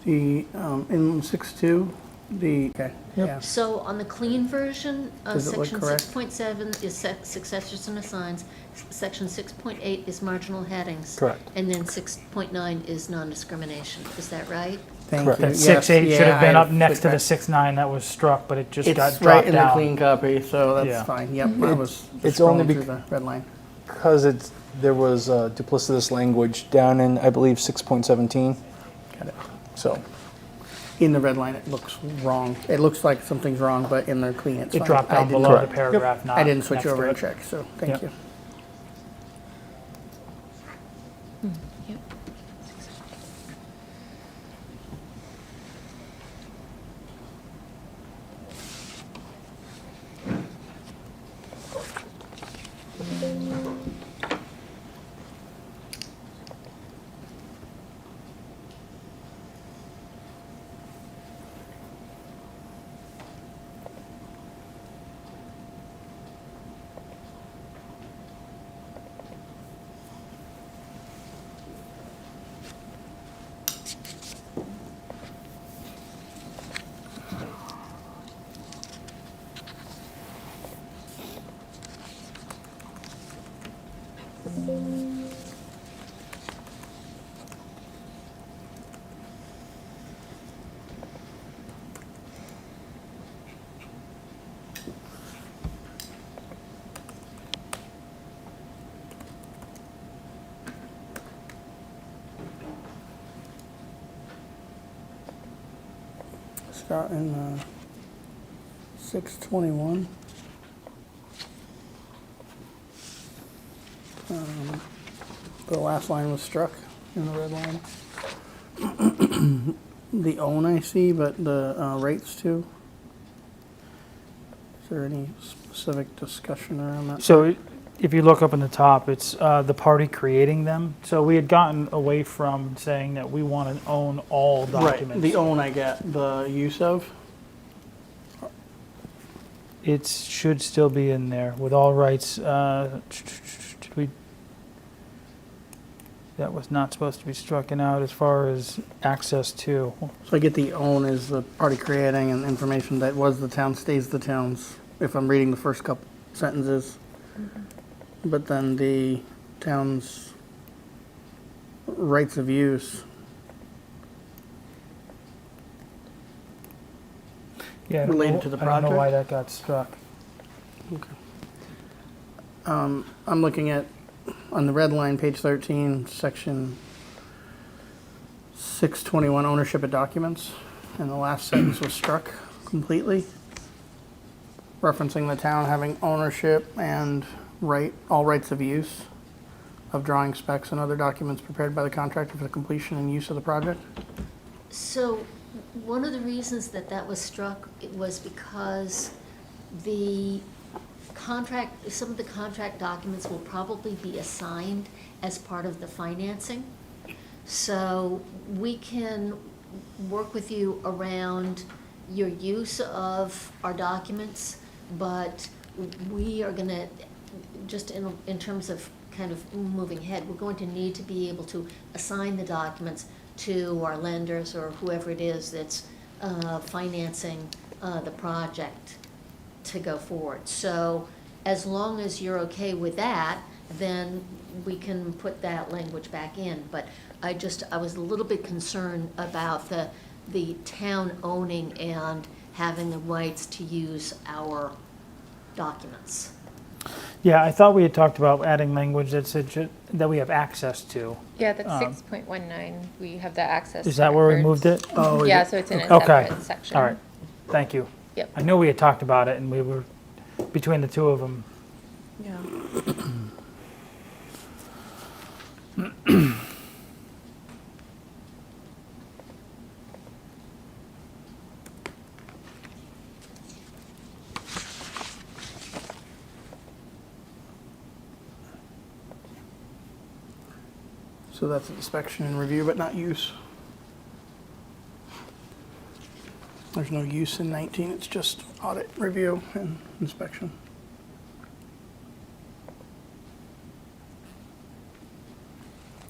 The, in 6.2, okay, Yep. yeah. So on the clean version, Does it look section correct? 6.7 is successors and assigns, section 6.8 is marginal headings. Correct. And then 6.9 is non-discrimination, is that right? Thank Correct. you. That Yes, 6.8 should yeah, have been I up next to the flipped 6.9 that was struck, but it just back. got It's dropped right in the down. clean copy, so that's Yeah. fine. Yep, I was It's scrolling only through the red line. Because there was duplicitous language down in, I believe, 6.17. Got it. So, In the red line, it looks wrong. It looks like something's wrong, but in the clean, it's It fine. dropped I down didn't- below the Correct. paragraph, not I didn't switch next to over and it. check, so thank Yep. you. Yep. Start in 621. The last line was struck in the red line. The own I see, but the rates too. Is there any specific discussion around that? So if you look up in the top, it's the party creating them. So we had gotten away from saying that we want to own all documents. Right, the own I get, the use of. It should still be in there with all rights. Did we? That was not supposed to be stricken out as far as access to. So I get the own is the party creating and information that was the town stays the town's, if I'm reading the first couple sentences. But then the town's rights of use. Yeah, I don't Related know- to the I don't know why project? that got struck. I'm looking at, on the red line, page 13, section 621, ownership of documents, and the last sentence was struck completely, referencing the town having ownership and all rights of use of drawing specs and other documents prepared by the contractor for the completion and use of the project. So one of the reasons that that was struck, it was because the contract, some of the contract documents will probably be assigned as part of the financing. So we can work with you around your use of our documents, but we are gonna, just in terms of kind of moving ahead, we're going to need to be able to assign the documents to our lenders or whoever it is that's financing the project to go forward. So as long as you're okay with that, then we can put that language back in. But I was a little bit concerned about the town owning and having the rights to use our documents. Yeah, I thought we had talked about adding language that said that we have access to. Yeah, that's 6.19. We have the access. Is to that where we records. moved it? Oh, Yeah, so it's in a Okay. separate section. All right. Thank you. Yep. I knew we had talked about it, and we were between the two of them. Yeah. So that's inspection and review, but not use. There's no use in 19, it's just audit, review, and inspection.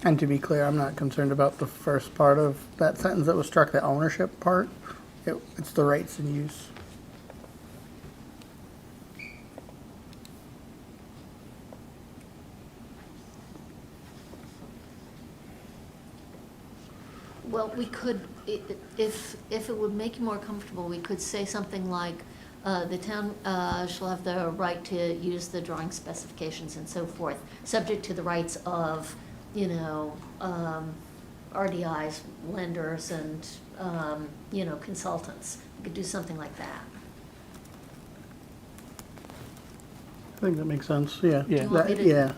And to be clear, I'm not concerned about the first part of that sentence that was struck, the ownership part. It's the rights and use. Well, we could, if it would make you more comfortable, we could say something like, the town shall have the right to use the drawing specifications and so forth, subject to the rights of, RDIs, lenders, and, consultants. We could do something like that. I think that makes sense, yeah. Do you want me Yeah.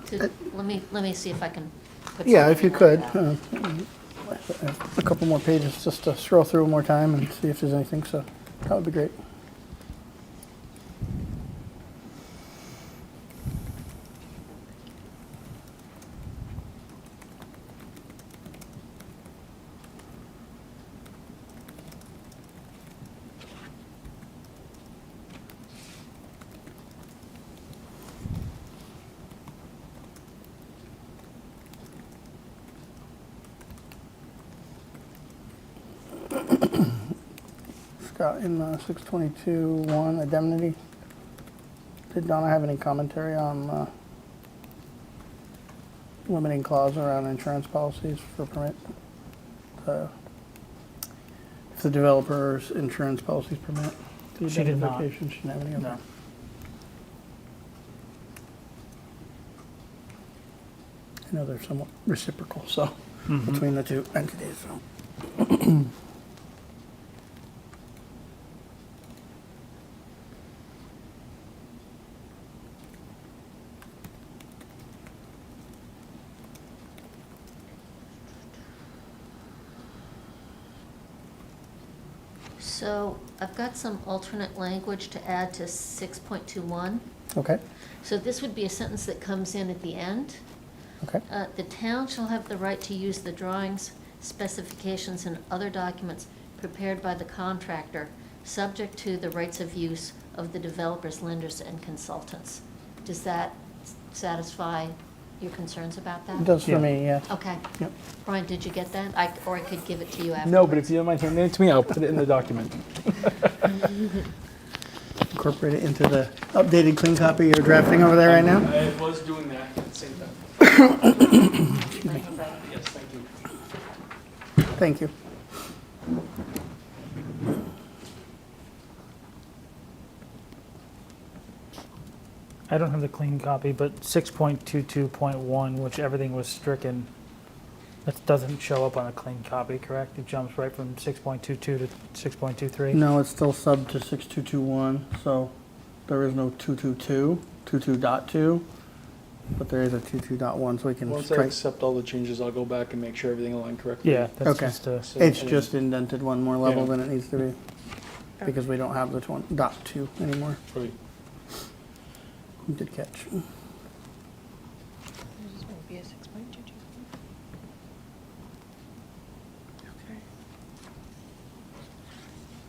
let me see if I can put Yeah, if you something could. like that. A couple more pages just to scroll through one more time and see if there's anything, so that would be great. Scott, in 622-1, indemnity, did Donna have any commentary on limiting clause around insurance policies for permit? If the developer's insurance policies permit the She did not. indemnification, she didn't have any of No. that. I know they're somewhat reciprocal, so, between the two entities, so. So I've got some alternate language to add to 6.21. Okay, So this would be a sentence that comes in at the end. okay, The town shall have the right to use the drawings, specifications, and other documents prepared by the contractor, subject to the rights of use of the developers, lenders, and consultants. Does that satisfy your concerns about that? it does Yeah. for me, yeah. Okay. Yep. Brian, did you get that? Or I could give it to you afterwards. No, but if you don't mind handing it to me, I'll put it in the document. Incorporate it into the updated clean copy you're drafting over there right now? I was doing that at the same time. Yes, thank you. Thank you. I don't have the clean copy, but 6.22.1, which everything was stricken, that doesn't show up on a clean copy, correct? It jumps right from 6.22 to 6.23? No, it's still sub to 6221, so there is no 222, 22.2, but there is a 22.1, so we can Once I strike. accept all the changes, I'll go back and make sure everything aligned correctly. Yeah, that's Okay. just So- It's just indented one more level Yeah. than it needs to be, because we don't have the .2 anymore. Right. Good catch. There just won't be a 6.22. Okay.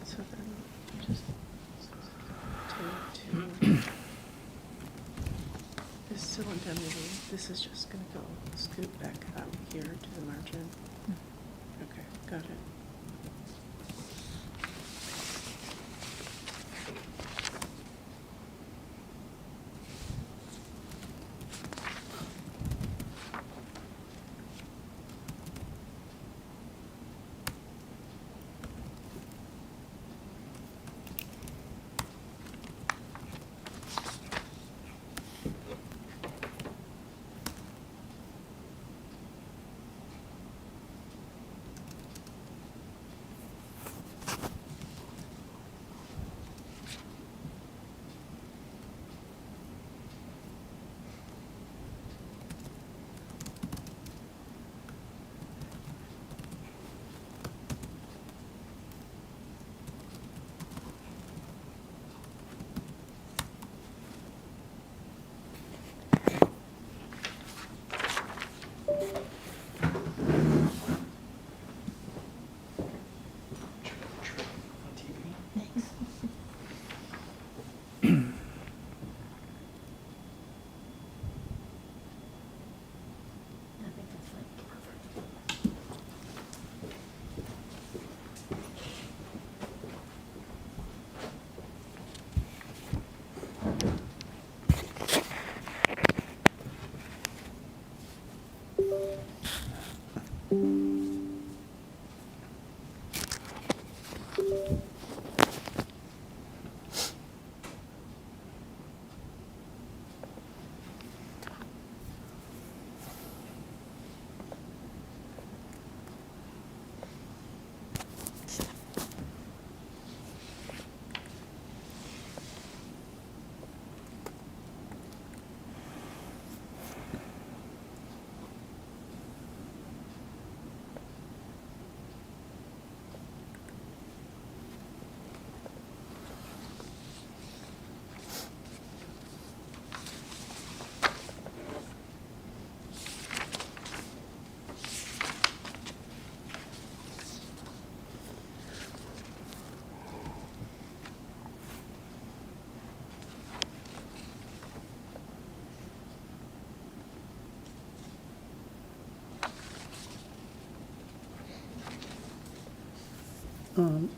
So then, just to this still indemnity, this is just gonna go scoot back out here to the margin. Okay, got it.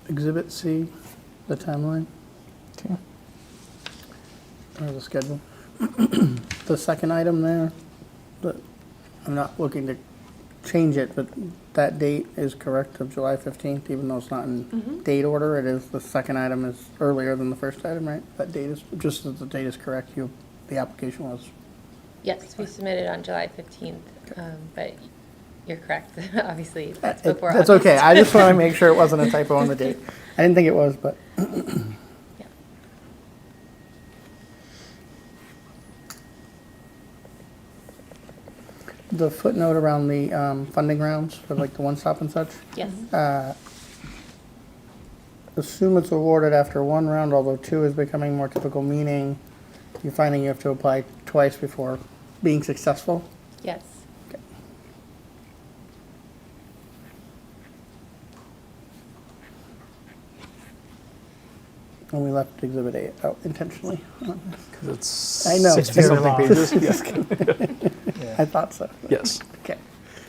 Exhibit C, the timeline, Okay. or the schedule. The second item there, I'm not looking to change it, but that date is correct of July 15th, even though it's not in date order. It is, the second item is earlier than the first item, right? That date is, just as the date is correct, the application was. Yes, we submitted on July 15th, but you're correct, obviously, that's before That's August. okay. I just want to make sure it wasn't a typo on the date. I didn't think it was, but. Yeah. The footnote around the funding rounds for like the one-stop and such, Yes, assume it's awarded after one round, although two is becoming more typical, meaning you're finding you have to apply twice before being successful. yes. And we left Exhibit A out intentionally. Because it's I know. 60-something pages. I thought so. Yes. Okay.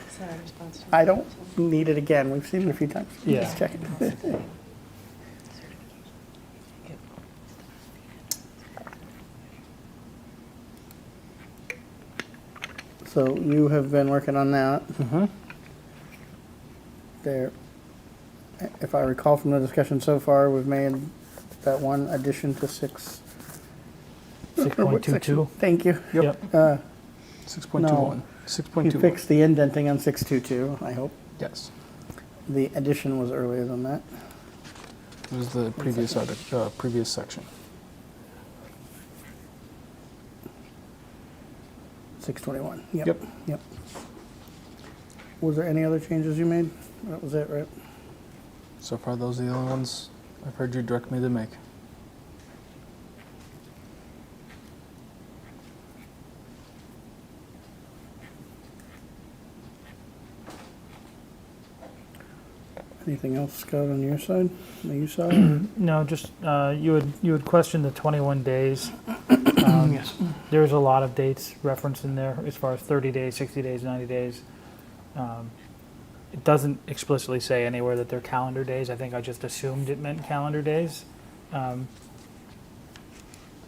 Is that our response to I don't need it again. We've seen it a few times. Yeah. Just check it. So you have been working on that. There, if I recall from the discussion so far, we've made that one addition to six. What section? 6.22. Thank you. Yep. 6.21. You 6.21. fixed the indenting on 622, I hope. Yes. The addition was earlier than that. It was the previous section. 621. Yep. Yep. Was there any other changes you made? That was it, right? So far, those are the only ones I've heard you direct me to make. Anything else, Scott, on your side, that you saw? No, just, you had questioned the 21 days. Yes. There's a lot of dates referenced in there as far as 30 days, 60 days, 90 days. It doesn't explicitly say anywhere that they're calendar days. I think I just assumed it meant calendar days.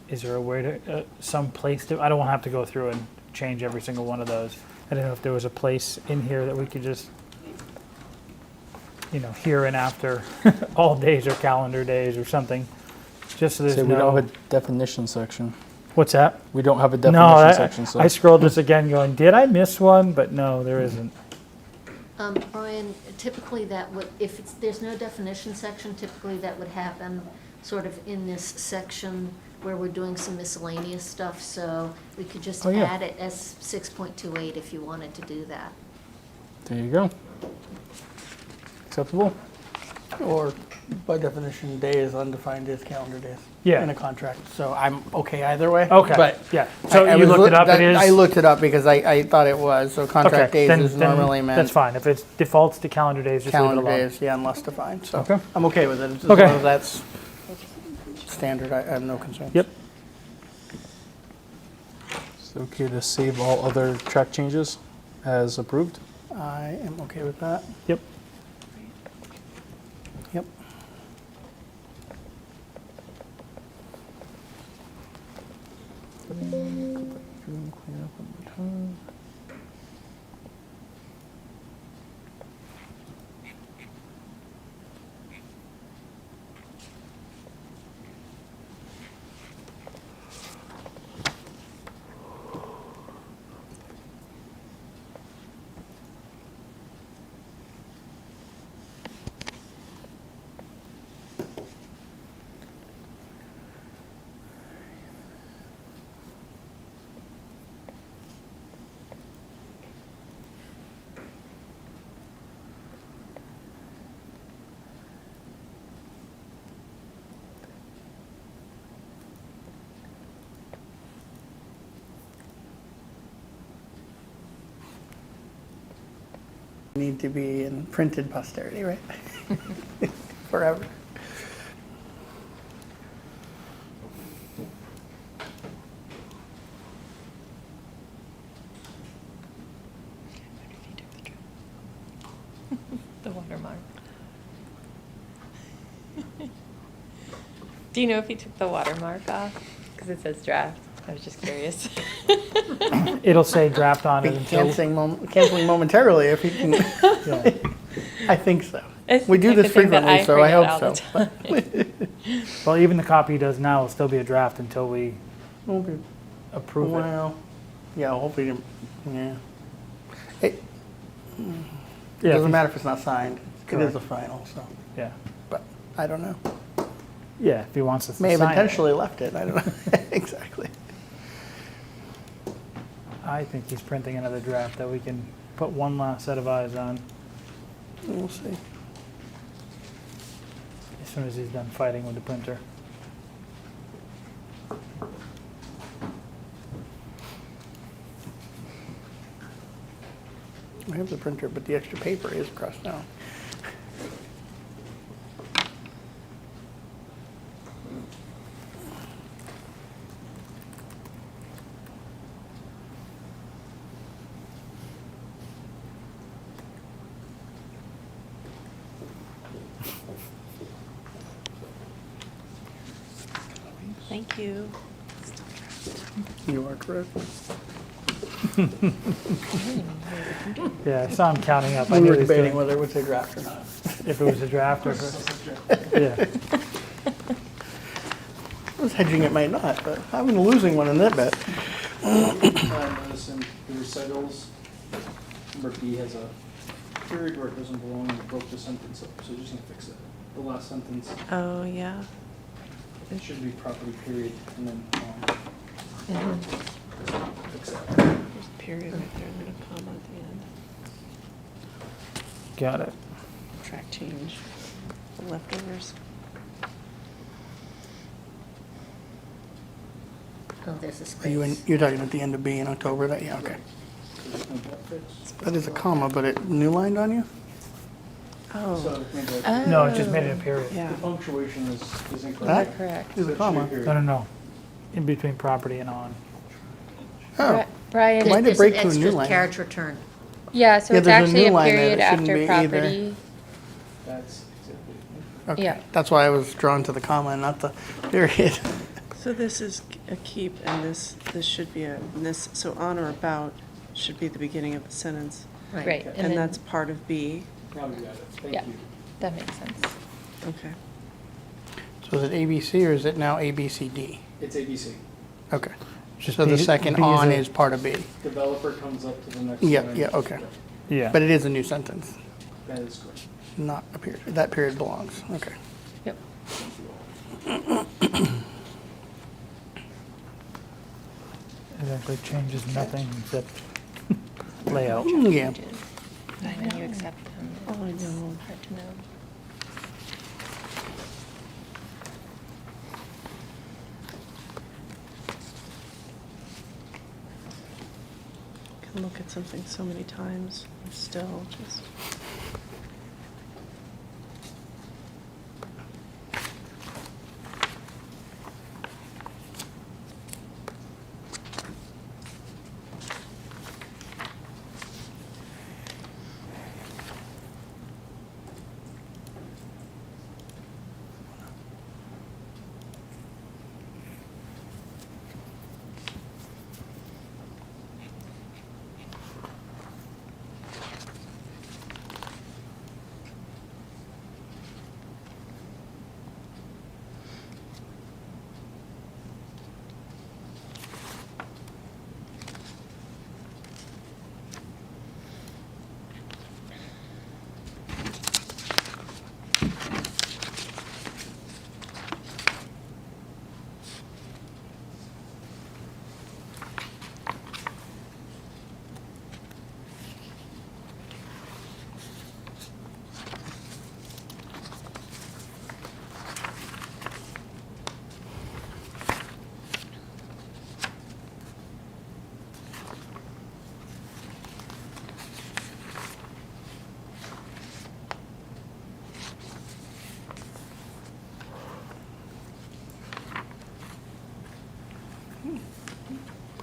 Is there a way to, some place to, I don't want to have to go through and change every single one of those. I don't know if there was a place in here that we could just, here and after, all days are calendar days or something, just so there's So we no. don't have a definition section. What's that? We don't have a No, definition section. So I scrolled this again going, did I miss one? But no, there isn't. Brian, typically that would, there's no definition section, typically that would happen sort of in this section where we're doing some miscellaneous stuff, so we could just Oh, yeah. add it as 6.28 if you wanted to do that. there you go. Acceptable? Or by definition, day is undefined as calendar days. Yeah. In a contract, so I'm okay either way. Okay, But yeah. So I you was looked it up, it is? I looked it up because I thought it was, so contract Okay, days is then normally meant. that's fine. If it defaults to calendar days, just leave it Calendar alone. days, yeah, unless defined, so. Okay. I'm okay with it, as Okay. long as that's standard, I have no concerns. Yep. Is it okay to save all other track changes as approved? I am okay with that, Yep. yep. need to be in printed posterity, right? Forever. The watermark. Do you know if he took the watermark off? Because it says draft. I was just curious. It'll say draft on it Be until, canceling momentarily if he can. yeah. I think so. It's We do like this the thing that frequently, so I forget hope all so. the time. Well, even the copy he does now will still be a draft until we Okay. approve it. Well, yeah, hopefully, yeah. It Yeah, doesn't matter if it's not signed. It is Correct. a final, so, Yeah, but I don't know. yeah, if he wants us to May have sign it. intentionally left it, I don't know. Exactly. I think he's printing another draft that we can put one last set of eyes on We'll see. as soon as he's done fighting with the printer. I have the printer, but the extra paper is across now. Thank you. You are correct. Yeah, I saw him counting up. I We knew were he was debating doing, whether it was a draft or not. if it was a draft or, yeah. I was hedging it might not, but I'm losing one in that bet. I noticed in the recitals, number B has a period where it doesn't belong and it broke the sentence up, so just gonna fix it. The last sentence, Oh, yeah. it should be property period and then, fix that. There's a period right there and then a comma at the end. Got it. Track change. The leftovers. Oh, there's a space. Are you in, you're talking at the end of B in October, that, yeah, okay. So just make that fix. That is a comma, but it new lined on you? Oh, So maybe like No, it just made it a period. yeah. the punctuation is That incorrect. Correct. is a comma. No, no, no. In between property and on. Oh, Brian, Why did it There's break an to a new extra line? carriage return. yeah, so Yeah, it's there's a actually new a line there period that shouldn't after be either. property. That's exactly. okay. Yeah. That's why I was drawn to the comma and not the period. So this is a keep and this should be so on or about should be the beginning of the sentence. Right, And then- that's part of B. Now we got it. Thank Yeah. you. That makes sense. Okay. So is it ABC or is it now ABCD? It's ABC. Okay. Just So the B- second B is on a- is part of B. Developer comes up to the next Yeah, line. yeah, okay. Yeah. But it is a new sentence, That is correct. not a period. That period belongs, okay. Yep. It actually changes nothing except layout. Yeah. And when you accept them, Oh, I it's know. hard to know. Can look at something so many times and still just.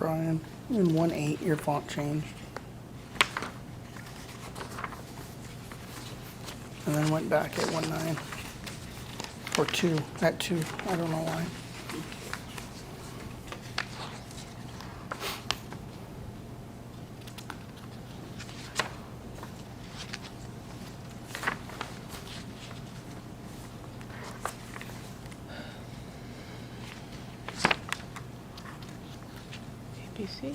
Brian. In 1.8, your font changed. And then went back at 1.9. Or 2, at 2, I don't know why. ABC?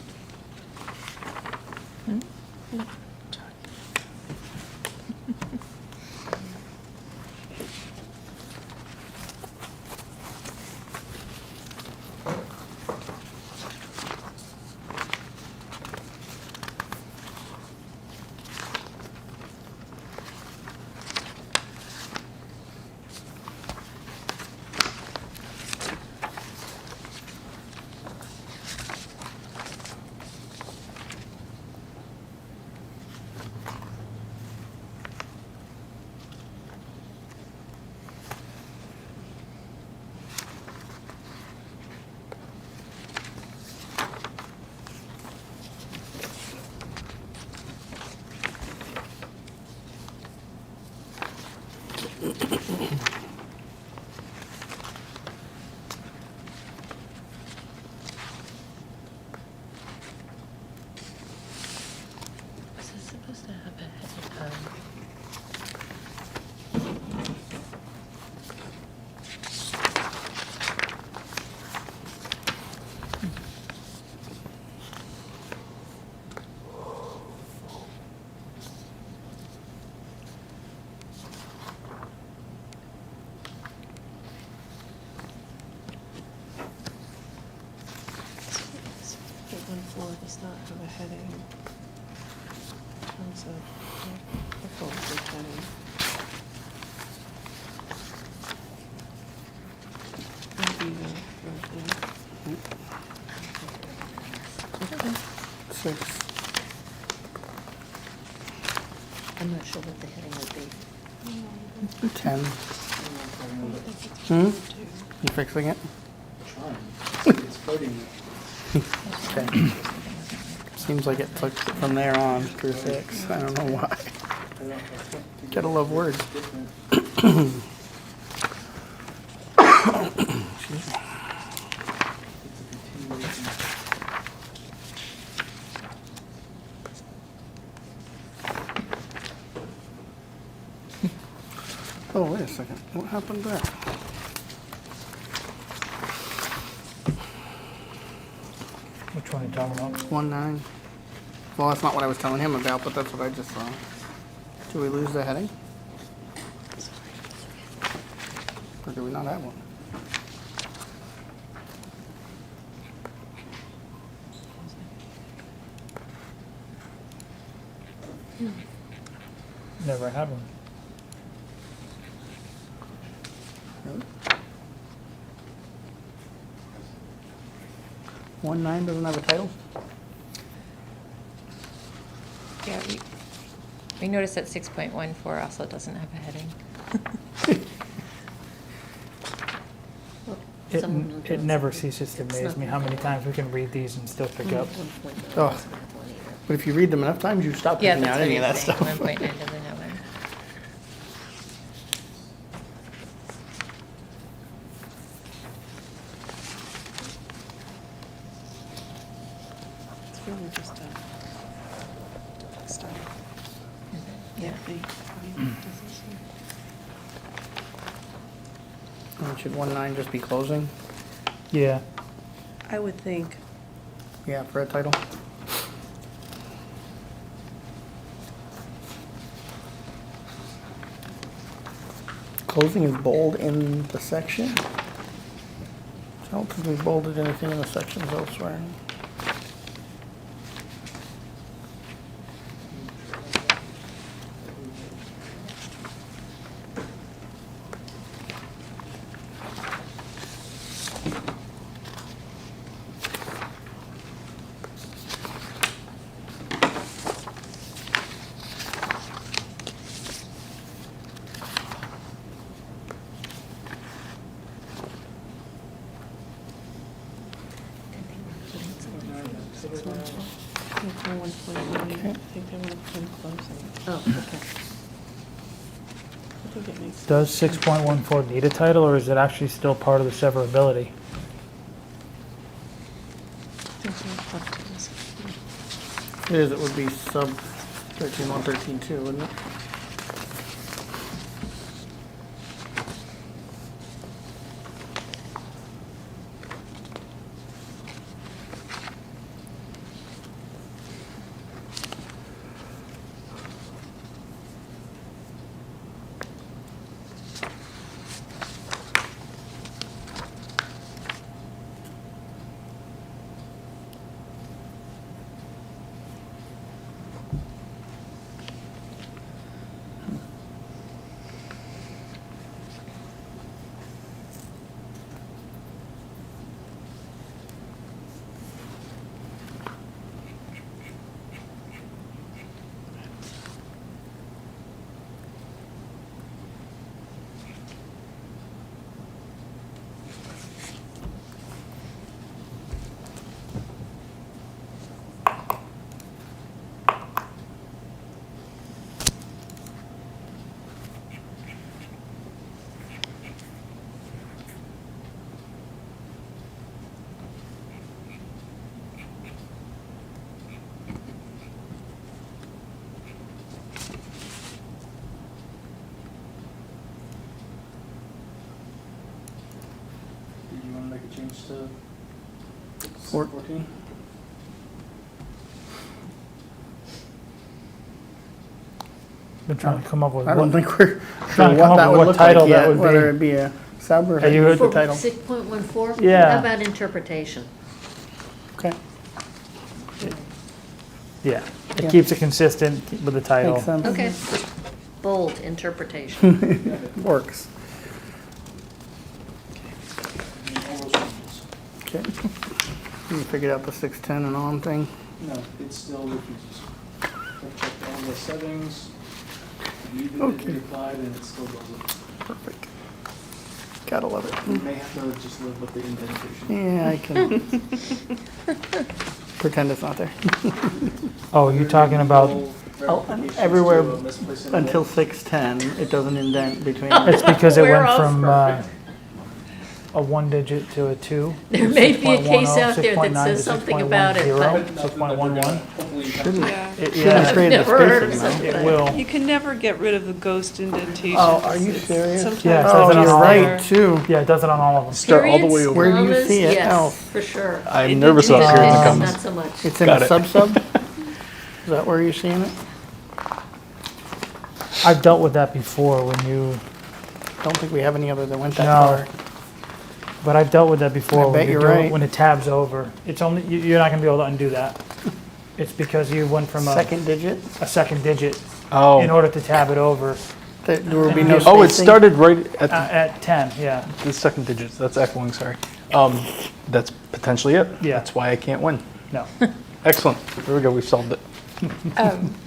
Hmm? No. Is this supposed to have a head? Does not have a heading in terms of the proposed heading. Maybe the version. 6. I'm not sure what the heading would be. 10. Trying. You fixing it? It's fighting me. Okay. Seems like it took from there on through 6. I don't know why. I don't, I think Gotta love words. it's different. Excuse me. It's a continuation. Oh, wait a second. What happened there? Which one are you talking about? 1.9. Well, that's not what I was telling him about, but that's what I just saw. Do we lose the heading? Or do we not have one? Never had one. Really? 1.9 doesn't have a title? Yeah, we noticed that 6.14 also doesn't have a heading. Someone It knows never something. ceases to It's amaze not me how many times we can read these and still pick up. 1.9 Oh. doesn't have one either. But if you read them enough times, you stop Yeah, picking that's out what any of you're that saying. stuff. 1.9 doesn't have one. It's really just a style. Yeah. And should 1.9 just be closing? Yeah. I would think, Yeah, for a title. Closing is bold in the section. I don't think we bolded anything in the sections elsewhere. I think we're putting I think they want to put in closing. Oh, okay. I think it makes sense. Does 6.14 need a title, or is it actually still part of the severability? I think they're up to this. It is, it would be sub 13.1, 13.2, wouldn't it? Did you want to make a change to Four- 14? Been trying to come up with I don't what, think we're Trying sure to come what up that with would what look title like that yet, would be. whether it be a sub or Are you- the For title. 6.14? Yeah. How about interpretation? Okay, yeah, it Yeah. keeps it consistent with the title. makes sense. Okay. Bold, interpretation. Works. And all those changes. Okay. You figured out the 610 and on thing. No, it still refuses. I've checked all the settings, leave it Okay. applied, and it still doesn't. Perfect. Gotta love We it. may have to just live with the indentation. Yeah, I can pretend it's not there. Oh, you're talking about, Oh, and everywhere until 610, it doesn't indent between. it's because it Where went else? from a 1 digit to a 2. There may be a 6.10, case out there that 6.9 says to something about it, but 6.11. Hopefully you Shouldn't, Yeah. It- shouldn't Yeah, have created the Never heard of spacing though. such it thing. will. You can never get rid of the ghost indentation. Oh, are you serious? Sometimes Yeah, it it's says Oh, it on just you're all right there. too. Yeah, it does it on all of them. Start all the way Periods, over. Where do you commas, see it? yes, Oh. for sure. I'm nervous about Indentation, periods and um, commas. Not so much. It's in Got a it. sub-sub? Is that where you're seeing it? I've dealt with that before when you, Don't think we have any other that went that No. far. but I've dealt with that before I when bet you you're do it, right. when it tabs over. It's only, you're not gonna be able to undo that. It's because you went from a Second digit, second digit in Oh, order to tab it over there would be no spacing. oh, it started right at at 10, yeah. the second digits. That's echoing, sorry. That's potentially it. Yeah. That's why I can't win. No. Excellent. There we go. We've solved it.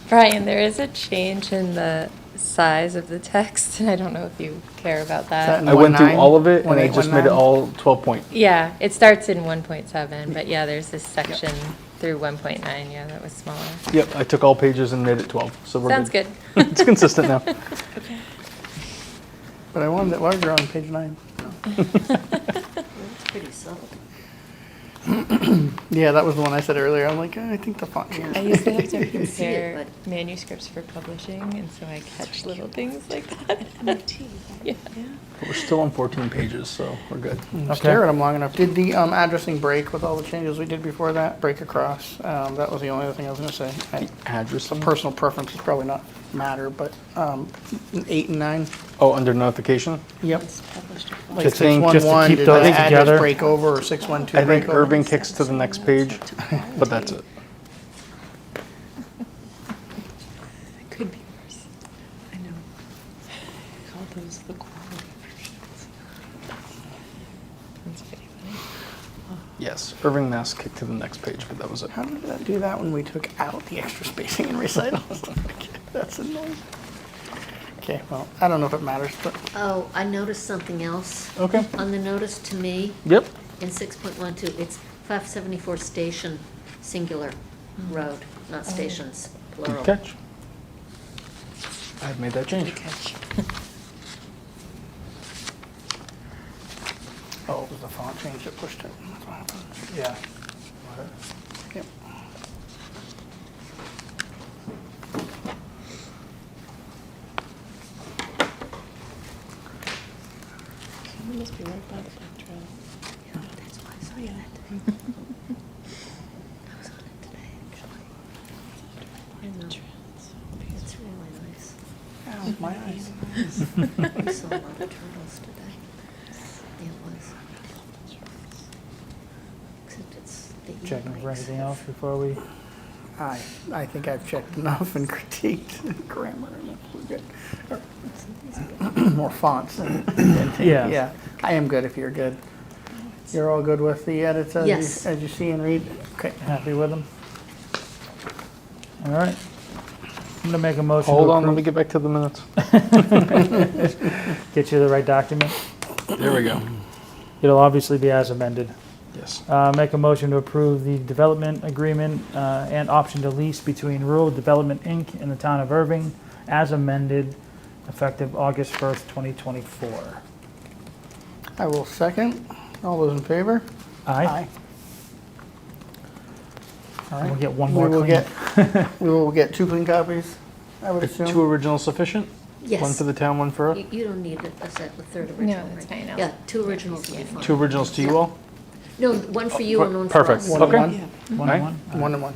Brian, there is a change in the size of the text, and I don't know if you care about that that. in I went through 1.9? all of it and I just made it 1.8, all 12 point. Yeah, it starts in 1.7, but yeah, there's this section through 1.9, yeah, that was smaller. Yep, I took all pages and made it 12. So we're Sounds good. It's consistent now. But I wanted it larger on page 9. It's pretty subtle. Yeah, that was the one I said earlier. I'm like, I think the font I changed. used to have to can see it, compare manuscripts for publishing, and so I catch little things like that. Yeah. But we're still on 14 pages, so we're good. Stare at them long enough. Did the addressing break with all the changes we did before that? Break across? That was the only other thing I was gonna say. Address. Personal preference is probably not matter, but 8 and 9. Oh, under notification? Yep. Like I think just to 611, keep did the those address together. break over or 612 I break think over? Irving kicks to the next page, but that's it. It could be worse. I know. Call those the quality versions. That's pretty funny. Yes, Irving Mass kicked to the next page, but that was it. How did that do that when we took out the extra spacing in recitals? That's annoying. Okay, well, I don't know if it matters, but Oh, I noticed something else. Okay. On the notice to me, Yep. in 6.12, it's 574 Station, singular, road, not stations, plural. Good catch. I've made that change. Oh, it was the font change that pushed it. That's what happened. Yeah. Yep. Someone must be right by the bike trail. Yeah, that's why I saw you that day. I was on it today, actually. And, it's really nice. Ow, my eyes. We saw a lot of turtles today. Yeah, it was. Except it's the Checking for e-bikes. anything else before we, I think I've checked enough and critiqued grammar, and we're good. More fonts and Yeah. yeah. I am good if you're good. You're all good with the edits as Yes. as you see and read? Okay. happy with them? All right. I'm gonna make a motion to Hold on, let me approve, get back to the minutes. get you the right document. There we go. It'll obviously be as amended. Yes. Make a motion to approve the development agreement and option to lease between Rural Development, Inc. and the town of Erving as amended, effective August 1st, 2024. I will second. All those in favor? Aye. All And right. we'll get one We more will clean. we will get 2 clean copies, I would assume. 2 originals sufficient? Yes. One for the town, one for us? You don't need a third original, that's right? fine, I'll- Yeah, 2 originals will be fine. 2 originals to you all? No, one for you and one for Perfect. us. One and Okay. one? Yeah. One Aye. and one? One and one.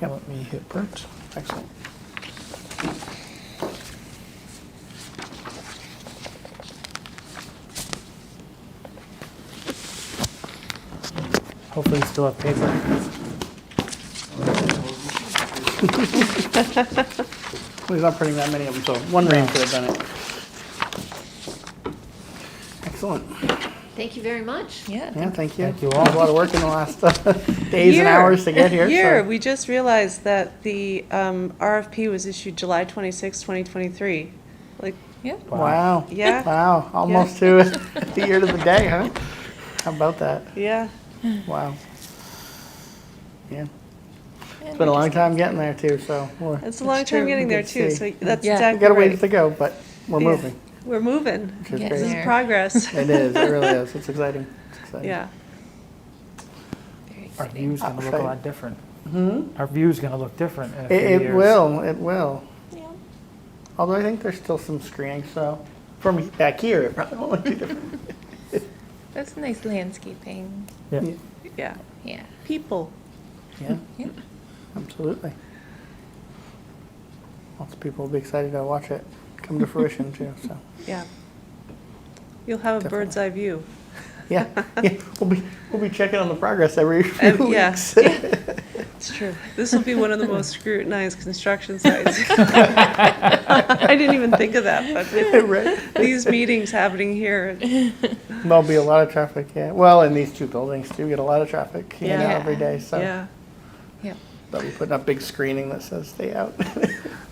Yep. Let me hit print. Excellent. Hopefully you still have paper. Well, he's not printing that many of them, so one ream could have done it. Excellent. Thank you very much. Yeah. Yeah, thank you. Thank you A all. lot of work in the last days and hours to get here. So. We just realized that the RFP was issued July 26, 2023. Like, Yeah. Wow. Yeah. Wow. Almost to the year to the day, huh? How about that? yeah, Wow. Yeah. It's been a long time getting there too, so we're, it's a long That's true. time getting there Good to too, see. so that's Yeah. we exactly got a ways right. to go, but we're Yeah. moving, We're moving. which is Getting This great. is there. progress. It is. It really is. It's exciting. It's exciting. Yeah. Very Our exciting. view's gonna look a Exciting. lot different. Hmm? Our view's gonna look different in a few It years. will. It will. Yeah. Although I think there's still some screening, so from back here, it probably won't look too different. That's nice landscaping. Yeah. Yeah. Yeah. People. Yeah, Yeah. absolutely. Lots of people will be excited to watch it come to fruition too. So Yeah. You'll have a bird's eye view. yeah, yeah, we'll be checking on the progress every few Yeah. weeks. It's true. This will be one of the most scrutinized construction sites. I didn't even think of that, but Right? these meetings happening here, There'll be a lot of traffic. Yeah. Well, in these 2 buildings too, get a lot of traffic. You know, Yeah. every day. So yeah. Yep. they'll be putting up big screening that says "Stay out."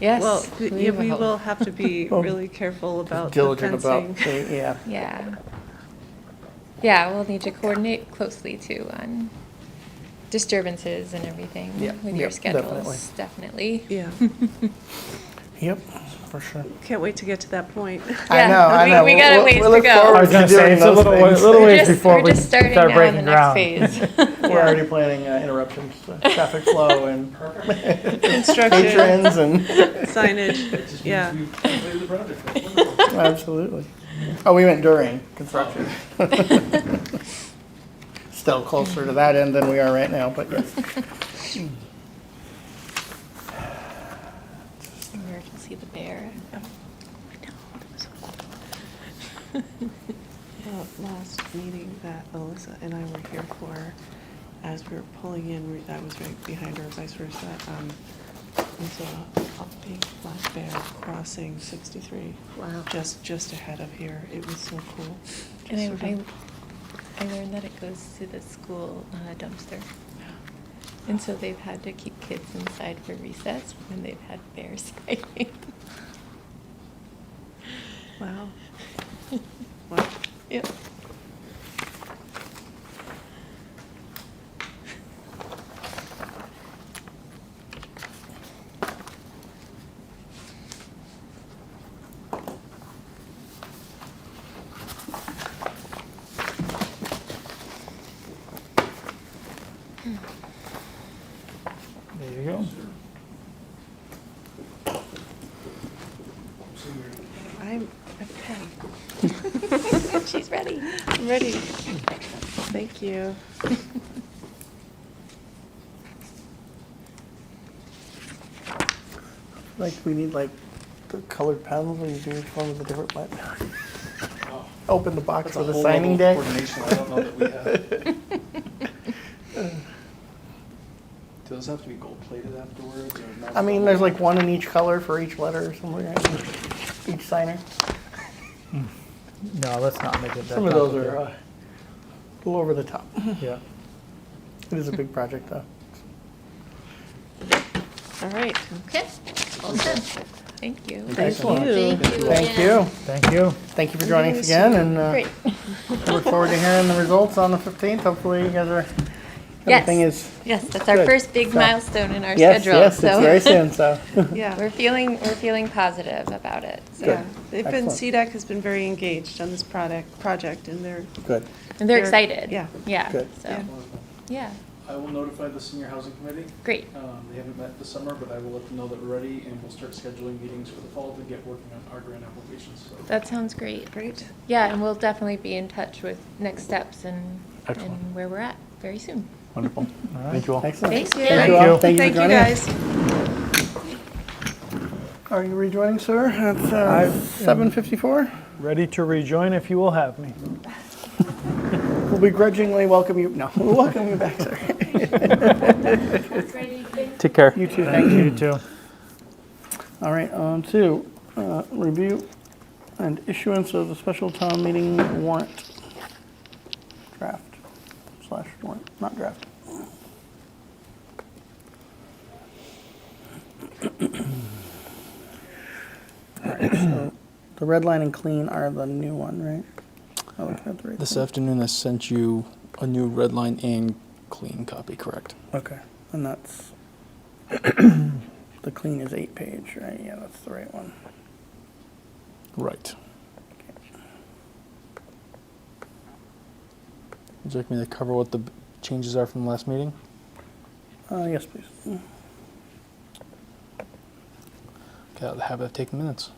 Yes. Well, yeah, we hope. will have to be really careful about the Diligent about. fencing. Yeah. Yeah. Yeah, we'll need to coordinate closely too on disturbances and everything Yeah, with your yep, schedules, definitely. Yeah. Yep. For sure. Can't wait to get to that point. I know. I we- know. we got a ways to look go. forward I was to gonna say, doing it's a those little things. ways before we're we just starting start now in breaking the ground. next phase. We're already planning interruptions, traffic flow, and Construction, patrons, and signage, yeah. Completed the project. That's wonderful. absolutely. Oh, we went during construction. Still closer to that end than we are right now, but yes. Where to see the bear. The last meeting that Alyssa and I were here for, as we were pulling in, I was right behind her, vice versa. We saw a big black bear crossing 63, Wow. just ahead of here. It was so cool. And Just sort of- I learned that it goes to the school dumpster. And so they've had to keep kids inside for recess when they've had bear sighting. Wow. Wow. Yep. There you go. I'm okay. She's ready. I'm ready. Thank you. Like, we need like the colored pens when you do each one with a different light. Oh, Open the box that's a for the whole signing level of day. coordination I don't know that we have. Do those have to be gold plated afterwards, or not? I mean, there's like one in each color for each letter or something, right? Each signer. No, let's not make it that Some of those are complicated. a little over the top. Yeah. It is a big project, though. All right. Okay, all set. Thank you. Thank Excellent. you. Thank you Thank again. you. Thank you. Thank you for joining us again, and Great. look forward to hearing the results on the 15th. Hopefully, you guys are, Yes. everything is, Yes, that's our Good. first big So- milestone in our yes, schedule. yes, it's so very soon, so. Yeah. we're feeling positive about it. So. Yeah. They've been, Excellent. CDAC has been very engaged on this project, and they're, Good, And they're They're- excited. yeah. Yeah. Good. So Yeah. yeah. I will notify the senior housing committee. Great. They haven't met this summer, but I will let them know that we're ready, and we'll start scheduling meetings for the fall to get working on our grant applications, so. That sounds great. great. Yeah, and we'll definitely be in touch with next steps and Excellent. where we're at very soon. Wonderful. All right. Thank you all. excellent. Thank you. Thank you all. you. Thank you for Thank you, joining us. guys. Are you rejoining, sir? At I am- 7:54? Ready to rejoin if you will have me. We'll begrudgingly welcome you, no, we'll welcome you back, sir. Take care. You too, Thank thank you. you too. All right, on to review and issuance of the special town meeting warrant. Draft / warrant, not draft. All right, so the red line and clean are the new one, right? Oh, looking at the right This thing. afternoon I sent you a new red line and clean copy, correct? Okay, and that's, the clean is 8-page, right? Yeah, that's the right one. Right. Would you like me to cover what the changes are from the last meeting? Yes, please. Okay, I'll have it take minutes.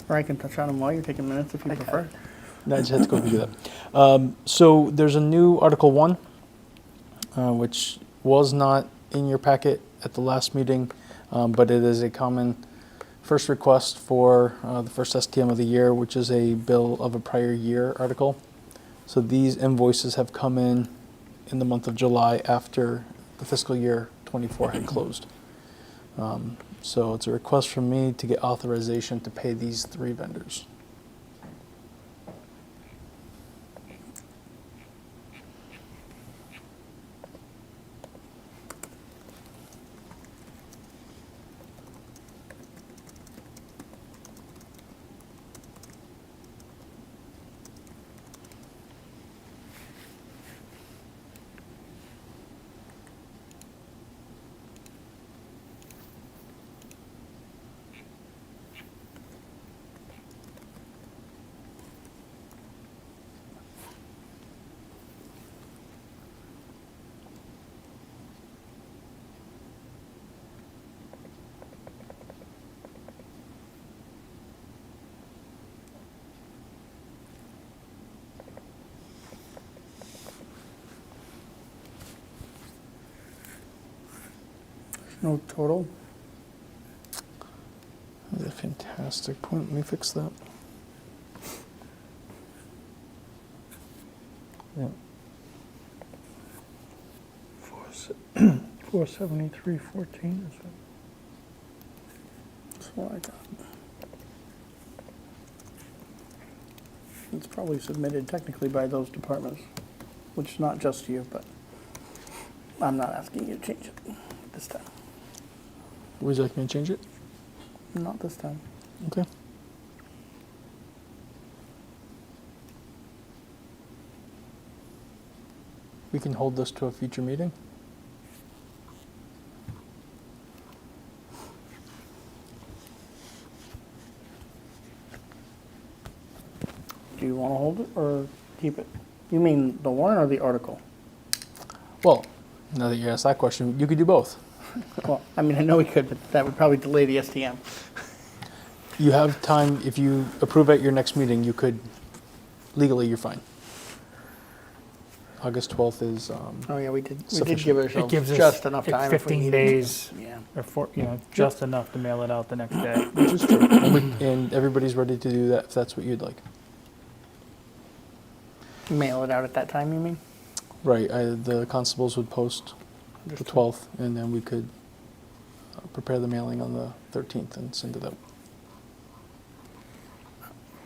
Or I can touch on them while you're taking minutes if you Okay. prefer. No, I just had to go do that. So there's a new Article 1, which was not in your packet at the last meeting, but it is a common first request for the first STM of the year, which is a bill of a prior year article. So these invoices have come in the month of July after the fiscal year 24 had closed. So it's a request from me to get authorization to pay these 3 vendors. No total? That's a fantastic point. Let me fix that. Yeah. 473.14 is it? That's what I got. It's probably submitted technically by those departments, which is not just you, but I'm not asking you to change it this time. Would you like me to change it? Not this time. Okay. We can hold this to a future meeting. Do you want to hold it or keep it? You mean the warrant or the article? Well, now that you asked that question, you could do both. Well, I mean, I know we could, but that would probably delay the STM. You have time, if you approve at your next meeting, you could, legally, you're fine. August 12th is, Oh, yeah, we did Sufficient. give It ourselves gives us just enough time if we 15 needed days, to. Yeah. or just enough to mail it out the next day. which is true. And everybody's ready to do that if that's what you'd like. Mail it out at that time, you mean? Right, the constables would post the 12th, and then we could prepare the mailing on the 13th and send it out.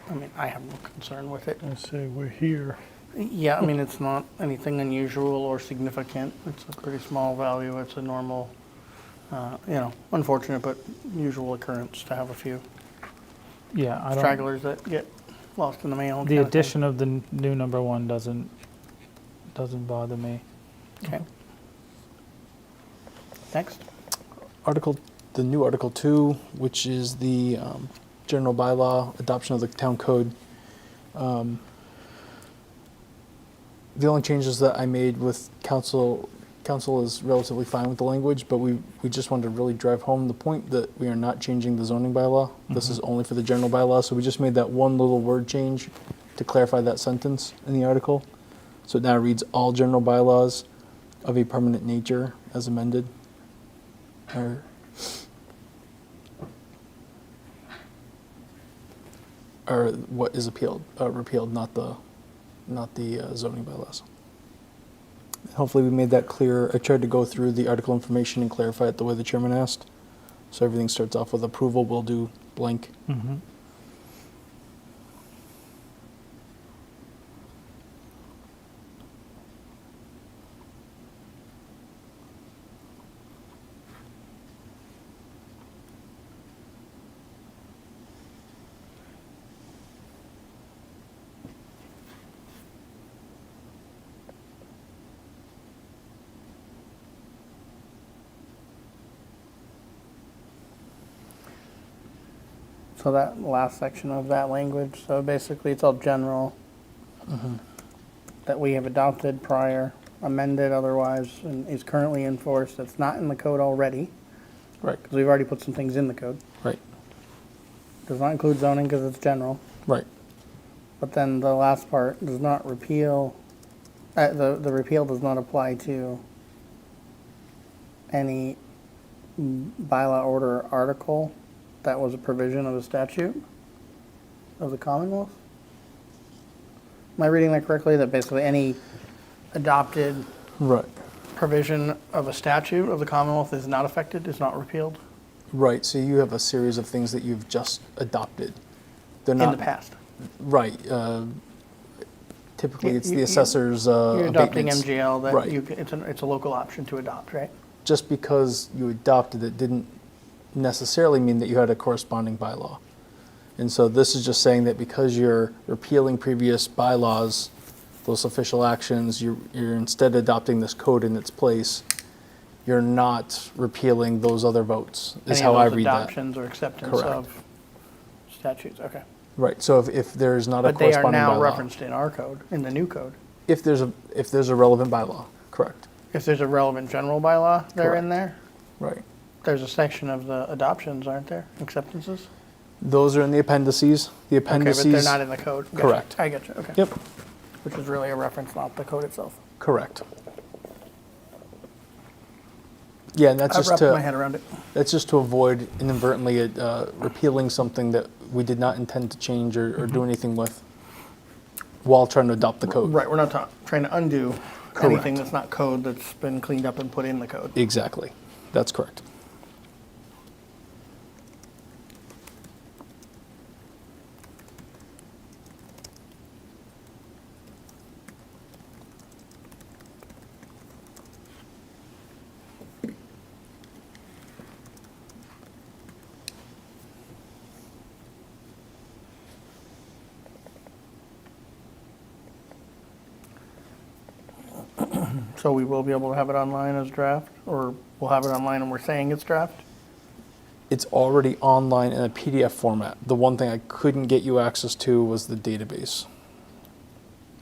I mean, I have no concern with it. I say we're here. Yeah, I mean, it's not anything unusual or significant. It's a pretty small value. It's a normal, unfortunate but usual occurrence to have a few Yeah, I don't, stragglers that get lost in the mail. the kind of thing. addition of the new number 1 doesn't bother me. Okay. Next. The new Article 2, which is the general bylaw, adoption of the town code. The only changes that I made with council is relatively fine with the language, but we just wanted to really drive home the point that we are not changing the zoning bylaw. This is only for the general bylaw, so we just made that one little word change to clarify that sentence in the article. So it now reads, all general bylaws of a permanent nature as amended. Or what is repealed, not the zoning bylaws. Hopefully we made that clear. I tried to go through the article information and clarify it the way the chairman asked. So everything starts off with approval, we'll do blank. Mm-hmm. So that last section of that language, so basically it's all general that we have adopted prior, amended otherwise, and is currently enforced. That's not in the code already, Right, because we've already put some things in the code. right, Does not include zoning because it's general. right. But then the last part does not repeal, the repeal does not apply to any bylaw, order, or article that was a provision of a statute of the Commonwealth. Am I reading that correctly? That basically any adopted Right, provision of a statute of the Commonwealth is not affected, is not repealed right. So you have a series of things that you've just adopted. They're in not the past. right. Typically, it's the You- assessor's You're adopting abatements. MGL, that Right. it's a local option to adopt, right? Just because you adopted it didn't necessarily mean that you had a corresponding bylaw. And so this is just saying that because you're repealing previous bylaws, those official actions, you're instead adopting this code in its place, you're not repealing those other votes, is Any how of I those read that. adoptions or acceptance Correct. of statutes, okay. Right, so if there's not a But they are corresponding now bylaw. referenced in our code, in the new code. If there's a relevant bylaw, correct, If there's a relevant general bylaw there in there, right. there's a section of the adoptions, aren't there? Acceptances? Those are in the appendices. The Okay, appendices. but they're not in the code. Gotcha. Correct. I get you, okay. Yep, Which is really a reference, not the code itself. correct. Yeah, and that's I've just wrapped my to, head around it. that's just to avoid inadvertently repealing something that we did not intend to change or do anything with while trying to adopt the code. Right, we're not trying to undo Correct. anything that's not code that's been cleaned up and put in the code. Exactly. That's correct. So we will be able to have it online as draft, or we'll have it online and we're saying it's draft? It's already online in a PDF format. The one thing I couldn't get you access to was the database.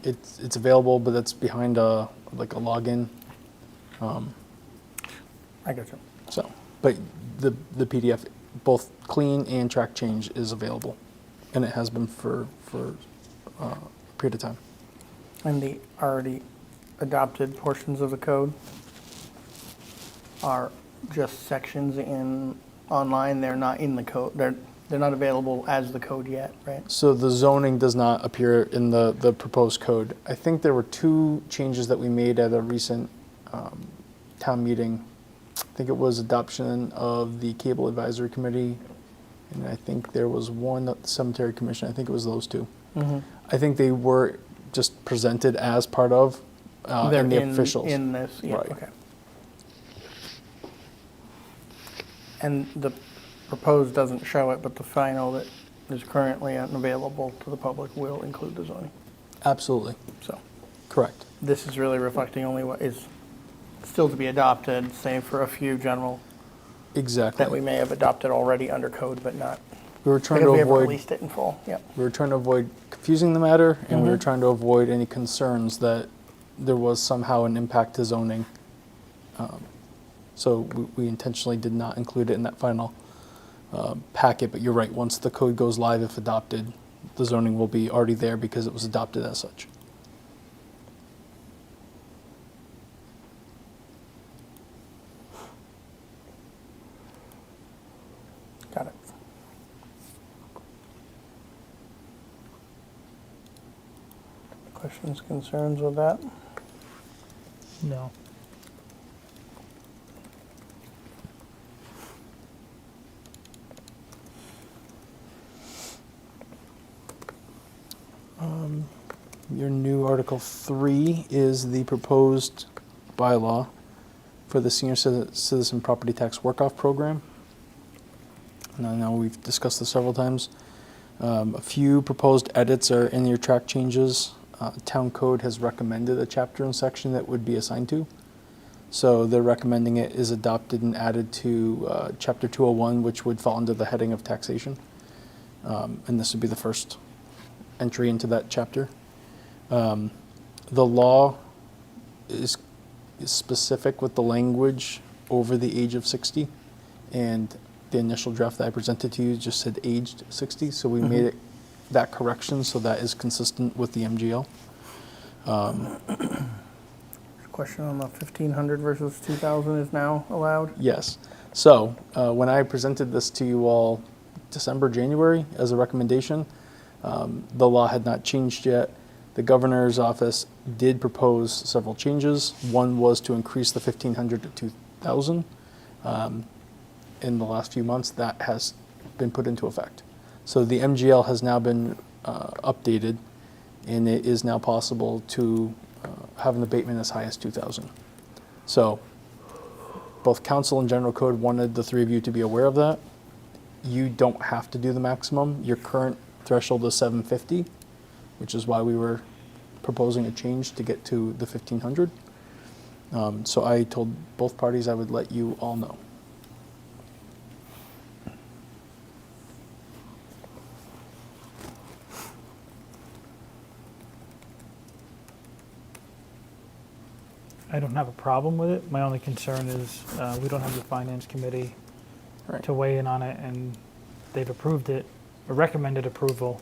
It's available, but it's behind a login. I got you. So, but the PDF, both clean and track change, is available, and it has been for a period of time. And the already adopted portions of the code are just sections in online. They're not in the code. They're not available as the code yet, right? So the zoning does not appear in the proposed code. I think there were 2 changes that we made at a recent town meeting. I think it was adoption of the Cable Advisory Committee, and I think there was one at the Cemetery Commission. I think it was those 2. Mm-hmm. I think they were just presented as part of They're in the officials. in this, yeah, Right. okay. And the proposed doesn't show it, but the final that is currently unavailable to the public will include the zoning. Absolutely. So Correct. this is really reflecting only what is still to be adopted, save for a few general Exactly. that we may have adopted already under code, but not, We were trying because to we haven't avoid released it in full, yep. we were trying to avoid confusing the matter, and we were Mhm. trying to avoid any concerns that there was somehow an impact to zoning. So we intentionally did not include it in that final packet. But you're right. Once the code goes live, if adopted, the zoning will be already there because it was adopted as such. Got it. Questions, concerns with that? No. Your new Article 3 is the proposed bylaw for the Senior Citizen Property Tax Work-Off Program. And I know we've discussed this several times. A few proposed edits are in your track changes. Town Code has recommended a chapter and section that would be assigned to. So they're recommending it is adopted and added to Chapter 201, which would fall under the heading of taxation. And this would be the first entry into that chapter. The law is specific with the language over the age of 60, and the initial draft that I presented to you just said aged 60, so we made it that correction so that is consistent with the MGL. Question on the 1,500 versus 2,000 is now allowed? Yes. So when I presented this to you all December, January as a recommendation, the law had not changed yet. The governor's office did propose several changes. One was to increase the 1,500 to 2,000. In the last few months, that has been put into effect. So the MGL has now been updated, and it is now possible to have an abatement as high as 2,000. So both council and general code wanted the 3 of you to be aware of that. You don't have to do the maximum. Your current threshold is 750, which is why we were proposing a change to get to the 1,500. So I told both parties I would let you all know. I don't have a problem with it. My only concern is we don't have the finance committee Right. to weigh in on it, and they've approved it, or recommended approval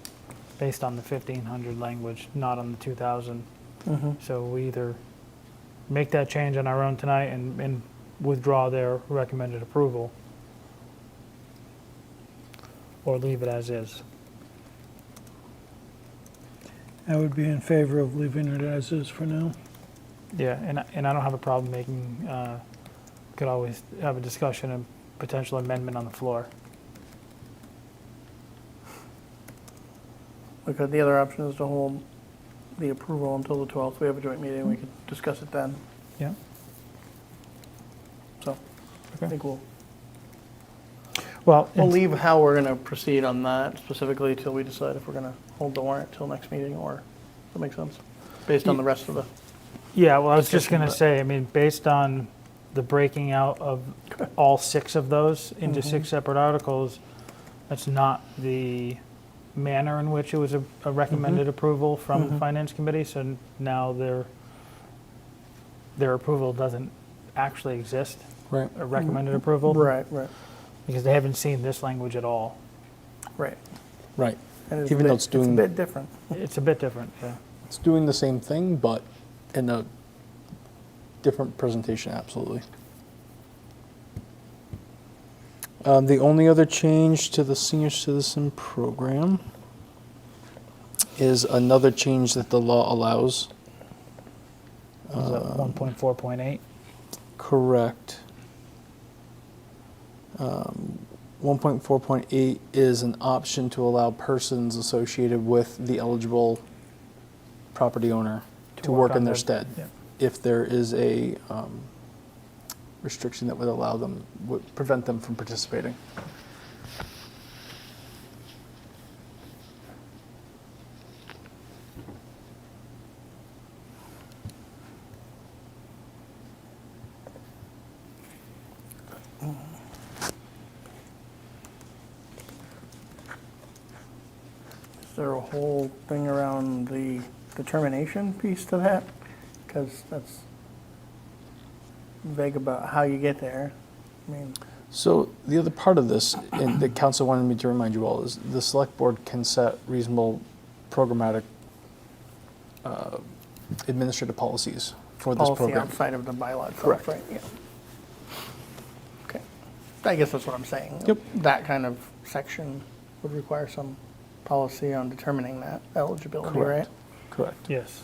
based on the 1,500 language, not on the 2,000. So we either make that change on our own tonight and withdraw their recommended approval, or leave it as is. I would be in favor of leaving it as is for now. Yeah, and I don't have a problem making, could always have a discussion and potential amendment on the floor. Okay, the other option is to hold the approval until the 12th. We have a joint meeting, we could discuss it then. Yeah. So I Okay. think we'll Well, leave how we're going to proceed on that specifically till we decide if we're going to hold the warrant till next meeting, or, does that make sense? Based on the rest of the, yeah, well, I was just discussion, going to but- say, I mean, based on the breaking out of all 6 of those into 6 separate articles, that's not the manner in which it was a recommended approval from the Finance Committee, so now their approval doesn't actually exist, Right. a recommended approval. Right, right, Because they haven't seen this language at all. right. Right. And it's Even a though bit- it's doing- a bit different. It's a bit different, yeah. It's doing the same thing, but in a different presentation, absolutely. The only other change to the senior citizen program is another change that the law allows. Was that 1.4.8? Correct. 1.4.8 is an option to allow persons associated with the eligible property owner to work in on their stead. Yeah. If there is a restriction that would allow them, would prevent them from participating. Is there a whole thing around the determination piece to that? Because that's vague about how you get there. I mean, So the other part of this, and the council wanted me to remind you all, is the select board can set reasonable programmatic administrative policies for this policy program. outside of the bylaw itself, Correct. right? Yeah. Okay. I guess that's what I'm saying. Yep. That kind of section would require some policy on determining that eligibility, right? Correct. Correct. Yes.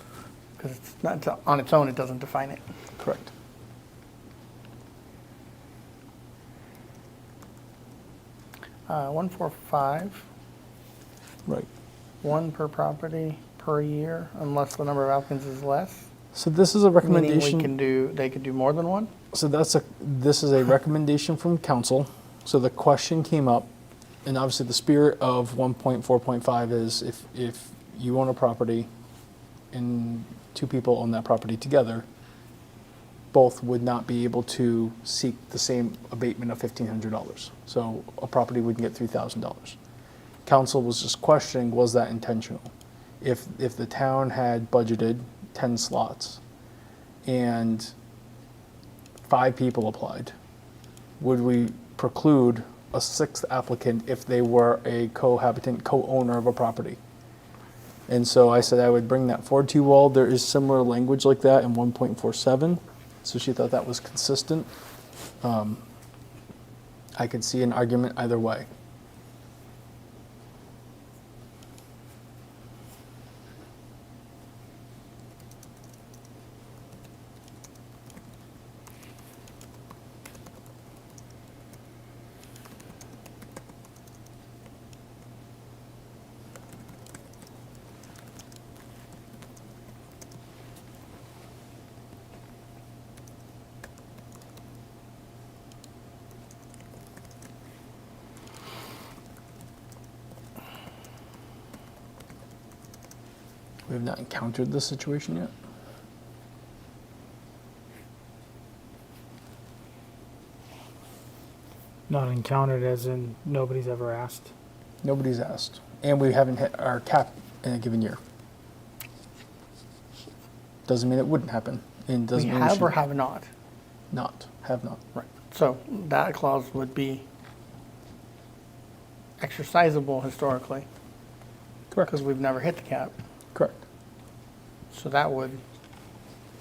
Because it's not, on its own, it doesn't define it. Correct. 145, Right. one per property per year, unless the number of applicants is less. So this is a Meaning recommendation. they could do more than one? So this is a recommendation from council. So the question came up, and obviously the spirit of 1.4.5 is if you own a property and two people own that property together, both would not be able to seek the same abatement of $1,500. So a property would get $3,000. Council was just questioning, was that intentional? If the town had budgeted 10 slots and 5 people applied, would we preclude a 6th applicant if they were a cohabitant, co-owner of a property? And so I said I would bring that forward to you all. There is similar language like that in 1.47, so she thought that was consistent. I could see an argument either way. We have not encountered this situation yet. Not encountered as in nobody's ever asked. Nobody's asked. And we haven't hit our cap in a given year. Doesn't mean it wouldn't happen. And We doesn't mean have or should have not. not. Have not. Right. So that clause would be exercisable historically, Correct. because we've never hit the cap. Correct. So that would,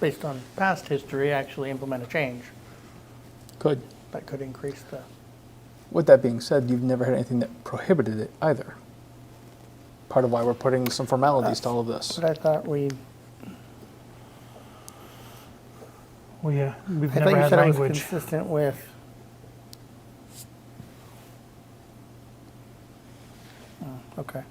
based on past history, actually implement a change Good. that could increase the, With that being said, you've never had anything that prohibited it either. Part of why we're putting some formalities to all of this. but I thought We've I thought never you had said it was language. consistent with. Oh, okay.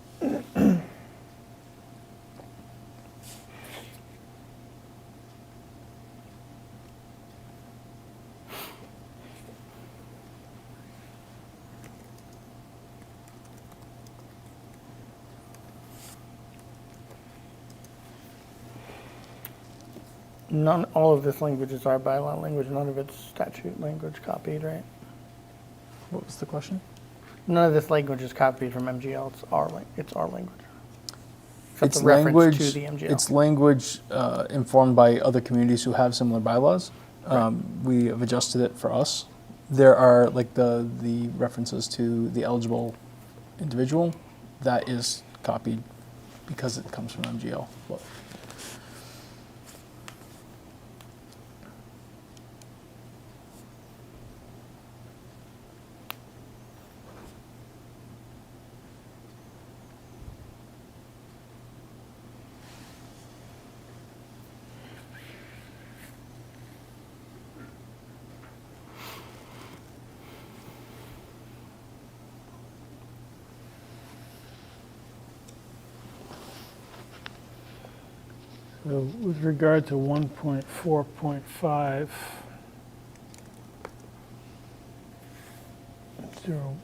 None, all of this language is our bylaw language, none of it's statute language copied, right? What was the question? None of this language is copied from MGL, it's our language. Except It's the reference language, to the MGL. it's language informed by other communities who have similar bylaws. We have adjusted it for us. There are like the references to the eligible individual. That is copied because it comes from MGL. But So with regard to 1.4.5, zero.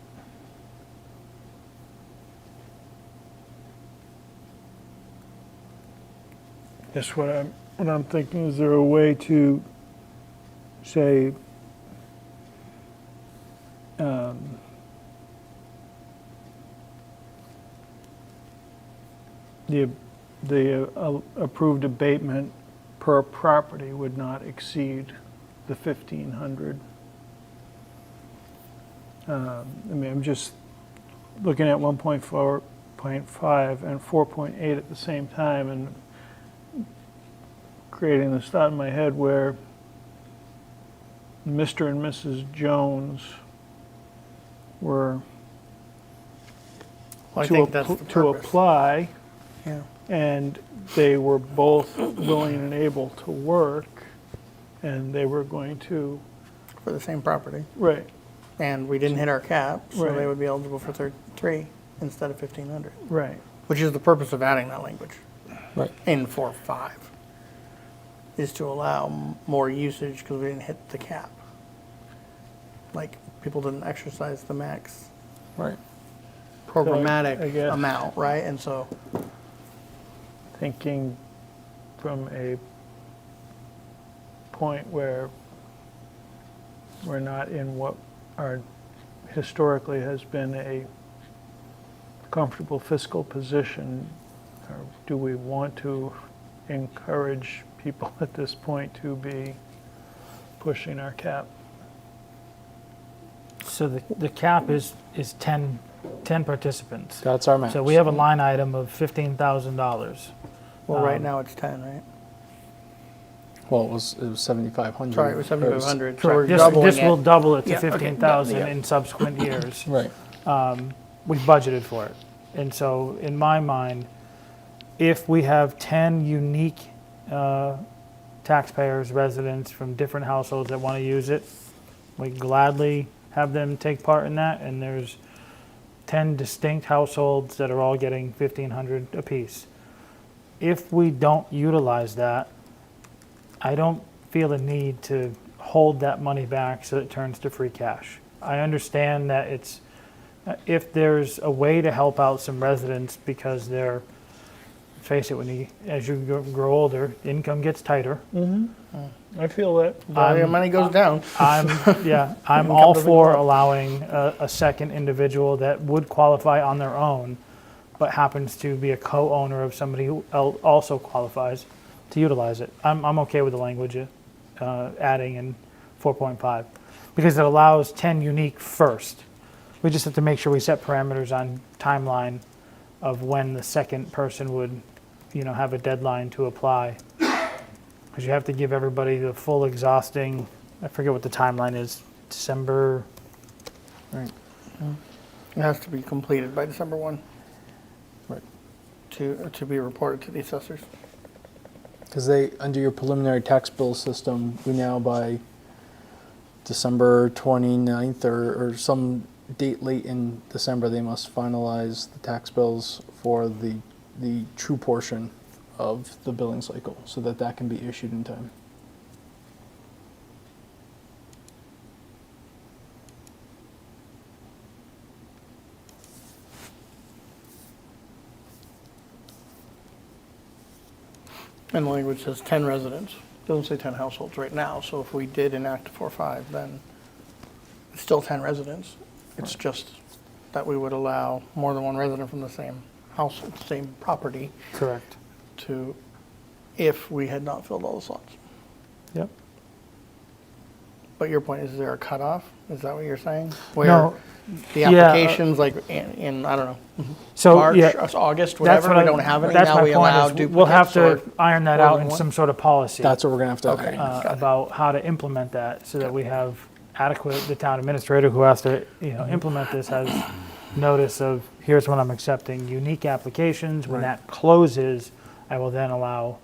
Guess what I'm thinking, is there a way to say, the approved abatement per property would not exceed the 1,500? I mean, I'm just looking at 1.4.5 and 4.8 at the same time and creating this thought in my head where Mr. and Mrs. Jones were Well, I to think that's the to purpose. apply, Yeah. and they were both willing and able to work, and they were going to, For the same property. right, And we didn't hit our cap, so they Right. would be eligible for 3 instead of 1,500. right. Which is the purpose of adding that language right. in 4.5, is to allow more usage because we didn't hit the cap. Like, people didn't exercise the max Right. I programmatic guess- amount, right? And so, Thinking from a point where we're not in what our historically has been a comfortable fiscal position, or do we want to encourage people at this point to be pushing our cap? So the cap is 10 participants. That's our max. So we have a line item of $15,000. well, right now it's 10, right? Well, it was 7,500. Sorry, it was 7,500. So we're Correct. doubling This will it. double it to Yeah, okay, 15,000 yeah. in subsequent years. Right. We budgeted for it. And so in my mind, if we have 10 unique taxpayers, residents from different households that want to use it, we gladly have them take part in that. And there's 10 distinct households that are all getting 1,500 apiece. If we don't utilize that, I don't feel a need to hold that money back so it turns to free cash. I understand that it's, if there's a way to help out some residents because they're, face it, as you grow older, income gets tighter. I feel that. Value of money goes down. I'm Income all doesn't for go up. allowing a second individual that would qualify on their own, but happens to be a co-owner of somebody who also qualifies to utilize it. I'm okay with the language adding in 4.5 because it allows 10 unique first. We just have to make sure we set parameters on timeline of when the second person would, have a deadline to apply. Because you have to give everybody the full exhausting, I forget what the timeline is, December, right? It has to be completed by December 1 Right. to be reported to the assessors. Because under your preliminary tax bill system, we now by December 29th or some date late in December, they must finalize the tax bills for the true portion of the billing cycle so that can be issued in time. And the language says 10 residents. It doesn't say 10 households right now, so if we did enact 4.5, then it's still 10 residents. It's just that we would allow more than one resident from the same house, same property, Correct. to, if we had not filled all the slots. Yep. But your point is there a cutoff? Is that what you're saying? Where No. the Yeah, applications, like in, I don't know, So, March, yeah, August, that's whatever, what we I- don't have any, that's now my we point allow is duplicates? We'll have to or- iron that more out than in one? some sort of policy. That's what we're gonna have to. Okay. Got it. About how to implement that so that we have adequate, the town administrator who has to, implement this has notice of, here's what I'm accepting, unique applications. When Right. that closes, I will then allow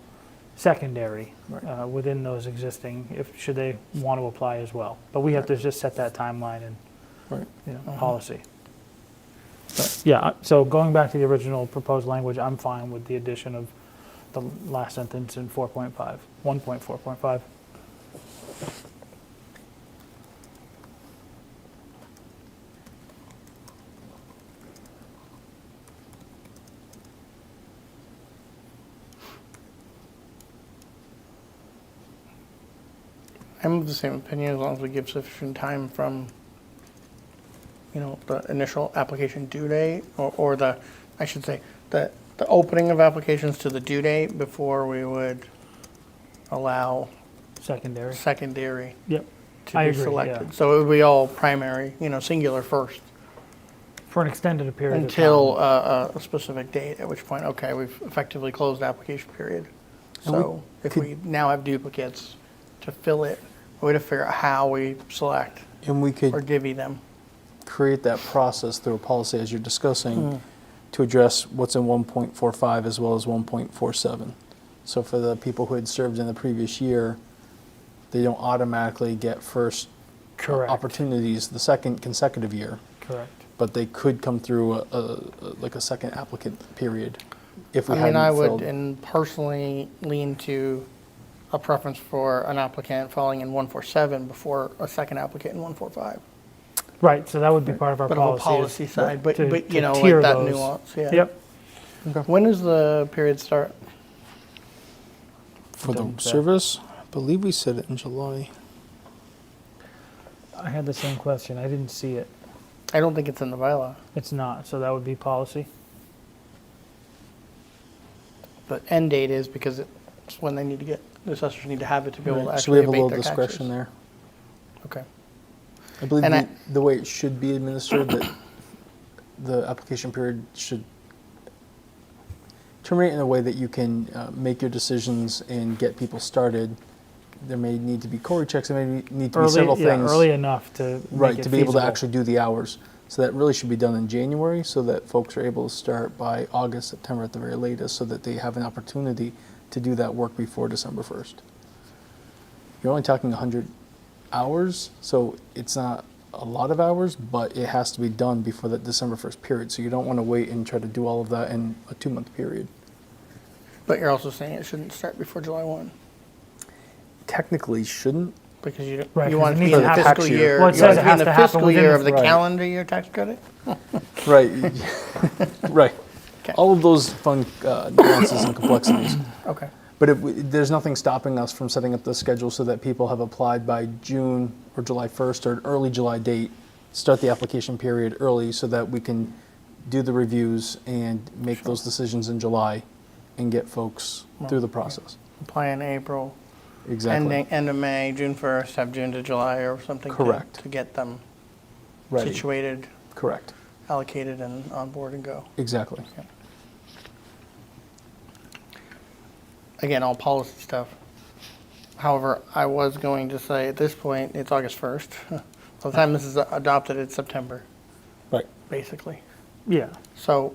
secondary Right. within those existing, should they want to apply as well. But we have to just set that timeline and, Right. policy. But, yeah, so going back to the original proposed language, I'm fine with the addition of the last sentence in 4.5, 1.4.5. I'm of the same opinion, as long as we give sufficient time from, the initial application due date, or the, I should say, the opening of applications to the due date before we would allow Secondary. secondary Yep. to I be agree, selected. yeah. So it would be all primary, singular first, For an extended period of time. until a specific date, at which point, okay, we've effectively closed the application period. And we So if could- we now have duplicates to fill it, we have to figure out how we select And we could or divvy them. create that process through a policy as you're discussing to address what's in 1.45 as well as 1.47. So for the people who had served in the previous year, they don't automatically get first Correct. opportunities the second consecutive year, Correct. but they could come through like a second applicant period if we I mean, hadn't I would filled. and personally lean to a preference for an applicant falling in 147 before a second applicant in 145. Right, so that would be part of our But of a policy. policy side, but, to- like to tier that those. nuance, yeah. Yep. When does the period start? For the Doesn't say. service, I believe we said it in July. I had the same question. I didn't see it. I don't think it's in the bylaw. It's not, so that would be policy. The end date is because it's when they need to get, the assessors need to have it to be able to Right, so we actually have a abate little their discretion taxes. there. Okay. I believe And the way it should be administered, that the application period should terminate in a way that you can make your decisions and get people started. There may need to be Cory checks, there may need to be several things. Early enough to make Right, it to be able to feasible. actually do the hours. So that really should be done in January so that folks are able to start by August, September at the very latest, so that they have an opportunity to do that work before December 1st. You're only talking 100 hours, so it's not a lot of hours, but it has to be done before that December 1st period. So you don't want to wait and try to do all of that in a 2-month period. But you're also saying it shouldn't start before July 1, Technically shouldn't. because you Right, you 'cause want it it to be needs in to the happen- fiscal Tax year. year. Well, it you says want it to be in has the to happen fiscal within year the- of the Right. calendar year tax credit? Right. Right. Okay. All of those fun nuances and complexities. Okay. But there's nothing stopping us from setting up the schedule so that people have applied by June or July 1st or an early July date, start the application period early so that we can do the reviews and make those decisions in July and get folks through the process. Apply in April, Exactly. end of May, June 1st, have June to July or something. Correct. To get them Ready. situated, Correct. allocated, and on board and go. Exactly. Again, all policy stuff. However, I was going to say at this point, it's August 1st. By the time this is adopted, it's September, Right. basically. Yeah, So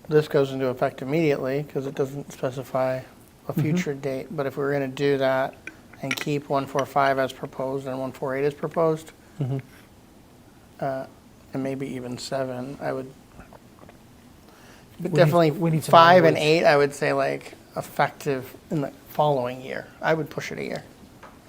this goes into effect immediately because it doesn't specify a future date. But if we were going to do that and keep 145 as proposed and 148 as proposed, and maybe even 7, I would. But We definitely need some 5 and language. 8, I would say like effective in the following year. I would push it a year,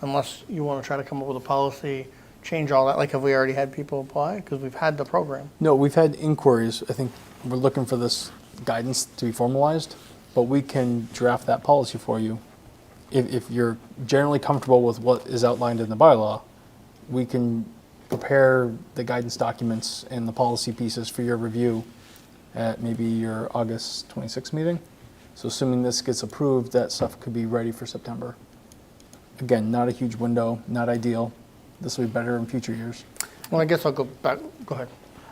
unless you want to try to come up with a policy, change all that. Like, have we already had people apply? Because we've had the program. No, we've had inquiries. I think we're looking for this guidance to be formalized, but we can draft that policy for you. If you're generally comfortable with what is outlined in the bylaw, we can prepare the guidance documents and the policy pieces for your review at maybe your August 26th meeting. So assuming this gets approved, that stuff could be ready for September. Again, not a huge window, not ideal. This will be better in future years. Well, I guess I'll go back, go ahead.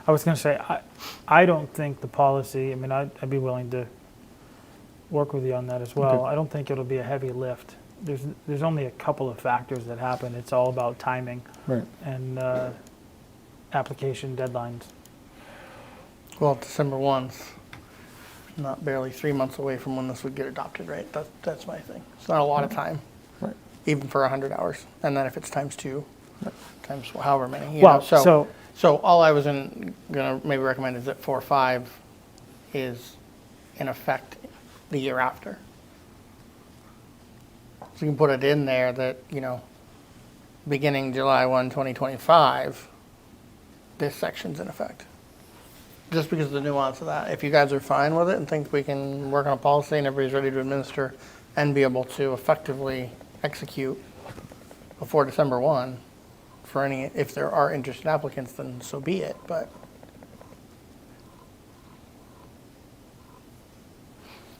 I was going to say, I don't think the policy, I mean, I'd be willing to work with you on that as well. Okay. I don't think it'll be a heavy lift. There's only a couple of factors that happen. It's all about timing Right. and application deadlines. Well, December 1's not barely 3 months away from when this would get adopted, right? That's my thing. It's not a lot of time, Right. even for 100 hours. And then if it's times 2, times however many. You Well, know, so all I was gonna maybe recommend is that 4.5 is in effect the year after. So you can put it in there that, you know, beginning July 1, 2025, this section's in effect. Just because of the nuance of that. If you guys are fine with it and think we can work on a policy and everybody's ready to administer and be able to effectively execute before December 1, for any, if there are interested applicants, then so be it, but.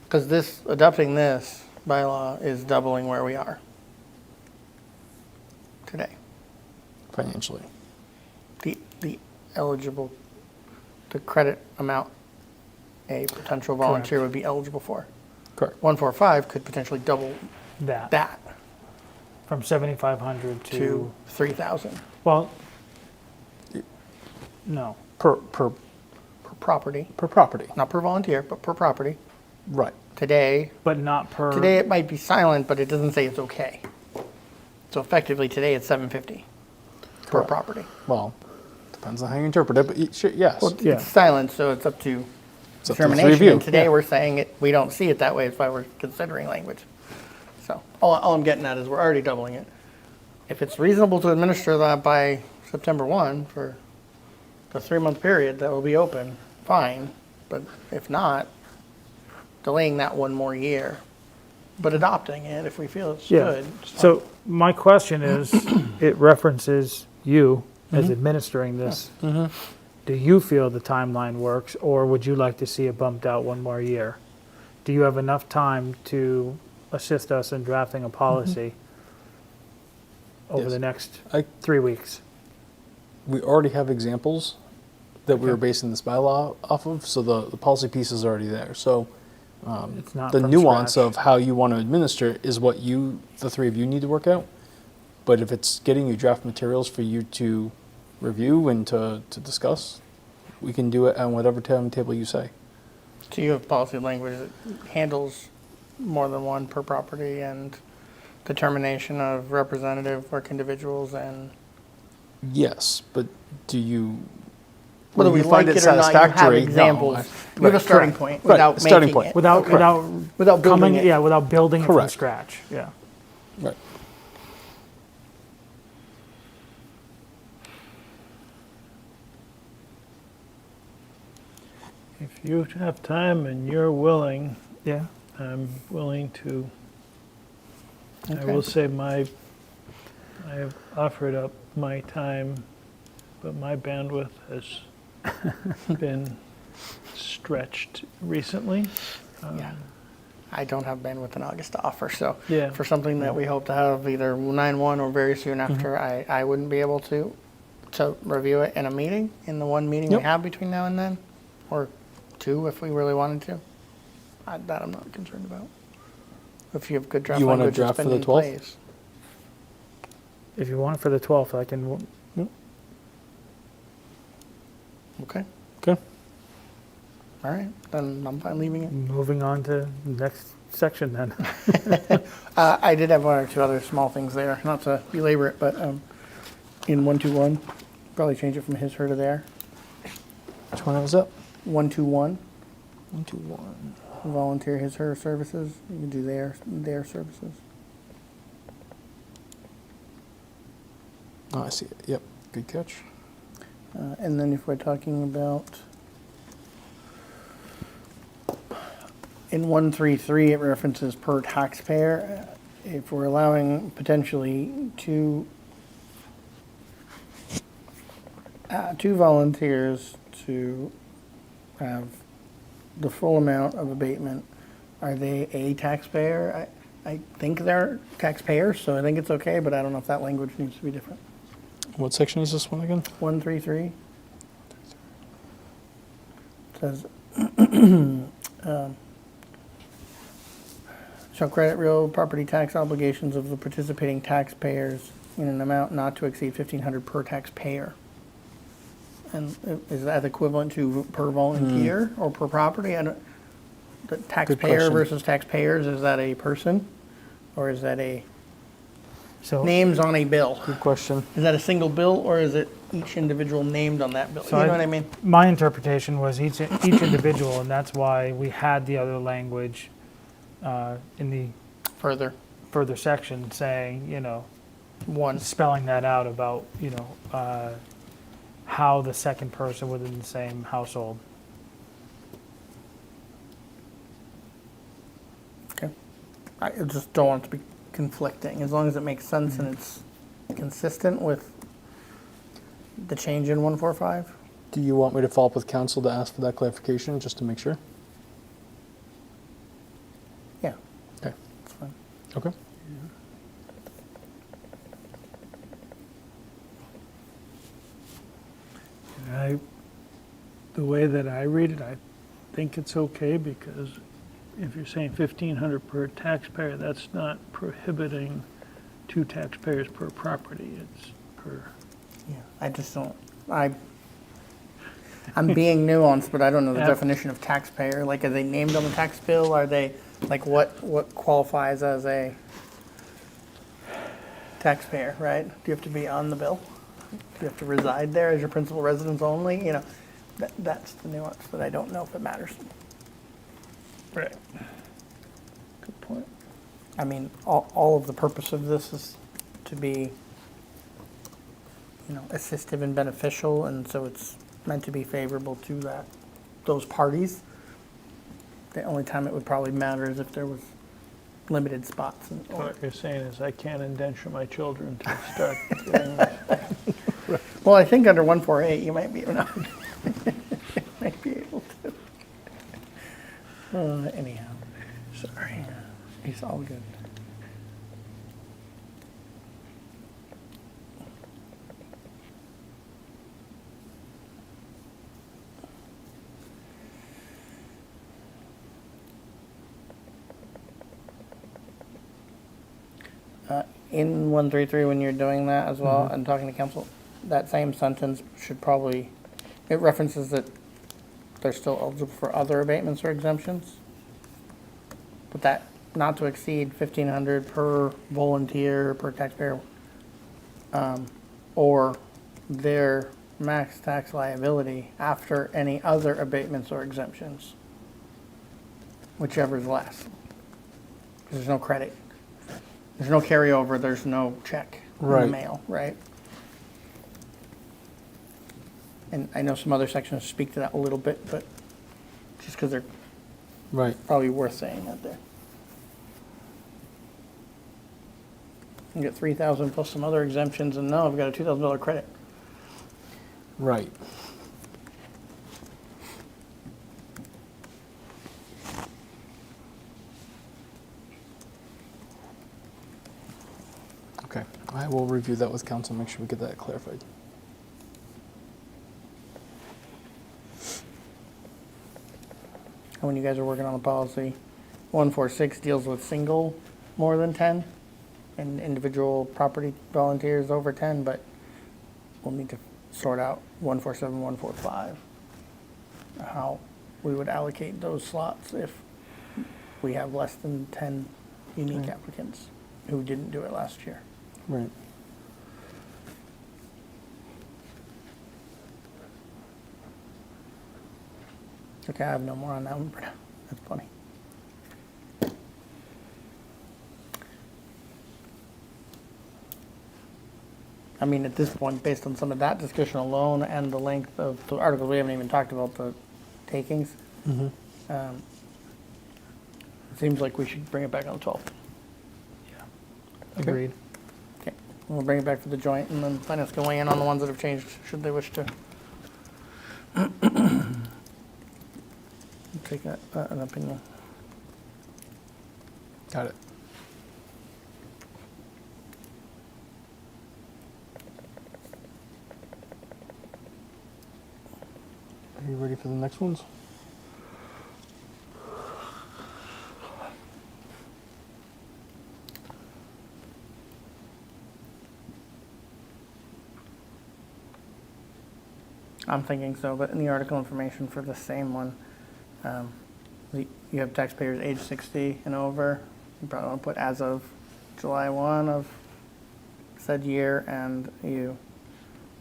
Because adopting this bylaw is doubling where we are today. Financially. The eligible, the credit amount a potential volunteer would be eligible for. Correct. 145 could potentially double that From 7,500 to 3,000 well, no. Per property, property. not per volunteer, but per property. Right. Today Today it might be silent, but it doesn't say it's okay. So effectively today it's 750 per Correct. property. Well, depends on how you interpret it, but yes. Well, Yeah. it's silent, so it's up to It's up to the three of determination. you. And today Yeah. we're saying it, we don't see it that way. That's why we're considering language. So all I'm getting at is we're already doubling it. If it's reasonable to administer that by September 1 for the 3-month period that will be open, fine. But if not, delaying that one more year, but adopting it if we feel it's Yeah. good. So my question is, it references you as administering this. Do you feel the timeline works, or would you like to see it bumped out one more year? Do you have enough time to assist us in drafting a policy over Yes. the next I- 3 weeks? We already have examples that we were basing this bylaw off of, so the policy piece is already there. So It's not the from nuance scratch. of how you want to administer it is what the three of you need to work out. But if it's getting you draft materials for you to review and to discuss, we can do it on whatever timetable you say. So you have policy language that handles more than one per property and determination of representative work individuals and Yes, but do you? whether will we you find like it it or not, you have satisfactory? No, examples. I- We have a right, starting correct. point Right, without a starting making point. it. Without Without building coming, it. yeah, without building it from Correct. scratch. Yeah. Right. If you have time and you're willing, Yeah. I'm willing to, I Okay. will say I have offered up my time, but my bandwidth has been stretched recently. Yeah. I don't have bandwidth in August to offer, so Yeah. for something that we hope to have either 9/1 or very soon after, I wouldn't be able to review it in a meeting, in the one meeting we Yep. have between now and then, or 2 if we really wanted to. That I'm not concerned about. If you have good draft You want a language that's draft for been the in 12th? place. If you want it for the 12th, I can. Okay, Okay. all right, then I'm fine leaving it. Moving on to the next section then. I did have 1 or 2 other small things there, not to belabor it, but in 121, probably change it from his, her to their. Which one was that? 121, 121. volunteer his, her services. You can do their services. Oh, I see it. Yep. Good catch. And then if we're talking about, in 133, it references per taxpayer. If we're allowing potentially 2 2 volunteers to have the full amount of abatement. Are they a taxpayer? I think they're taxpayers, so I think it's okay, but I don't know if that language needs to be different. What section is this one again? 133 says, shall credit real property tax obligations of the participating taxpayers in an amount not to exceed $1,500 per taxpayer. And is that equivalent to per volunteer or per property? I don't, the taxpayer question. versus taxpayers, is that a person? Or is that a So, names on a bill? Good question. Is that a single bill, or is it each individual named on that bill? So You know I- what I mean? my interpretation was each individual, and that's why we had the other language in the Further, further section saying, one. spelling that out about, how the second person within the same household. Okay. I just don't want it to be conflicting, as long as it makes sense and it's consistent with the change in 145. Do you want me to follow up with council to ask for that clarification, just to make sure? Yeah, Okay. that's fine. Okay. The way that I read it, I think it's okay, because if you're saying 1,500 per taxpayer, that's not prohibiting 2 taxpayers per property, it's per. Yeah, I just don't, I'm being nuanced, but I don't know the Yep. definition of taxpayer. Like, are they named on the tax bill? Are they, like, what qualifies as a taxpayer, right? Do you have to be on the bill? Do you have to reside there as your principal residence only? You know, that's the nuance that I don't know if it matters. Right. Good point. I mean, all of the purpose of this is to be, assistive and beneficial, and so it's meant to be favorable to those parties. The only time it would probably matter is if there was limited spots. What you're saying is I can't indenture my children to start doing this. Well, I think under 148, you might be, might be able to. Anyhow, sorry. It's all good. In 133, when you're doing that as well, and talking to council, that same sentence should probably, it references that they're still eligible for other abatements or exemptions. But that not to exceed 1,500 per volunteer, per taxpayer, or their max tax liability after any other abatements or exemptions, whichever is less. 'Cause there's no credit. There's no carryover, there's no check in the Right. mail, right? And I know some other sections speak to that a little bit, but just because they're Right. probably worth saying that there. You get 3,000 plus some other exemptions, and now I've got a $2,000 credit. Right. Okay, I will review that with council, make sure we get that clarified. And when you guys are working on the policy, 146 deals with single more than 10 and individual property volunteers over 10, but we'll need to sort out 147, 145, how we would allocate those slots if we have less than 10 unique applicants who didn't do it last year. Right. Okay, I have no more on that one for now. That's funny. I mean, at this point, based on some of that discussion alone and the length of the articles, we haven't even talked about the takings. Mm-hmm. It seems like we should bring it back on the 12th. Agreed. Okay, We'll bring it back to the joint, and then finance can weigh in on the ones that have changed, should they wish to. Take an opinion. Got it. Are you ready for the next ones? I'm thinking so, but in the article information for the same one, you have taxpayers age 60 and over. You probably want to put as of July 1 of said year, and you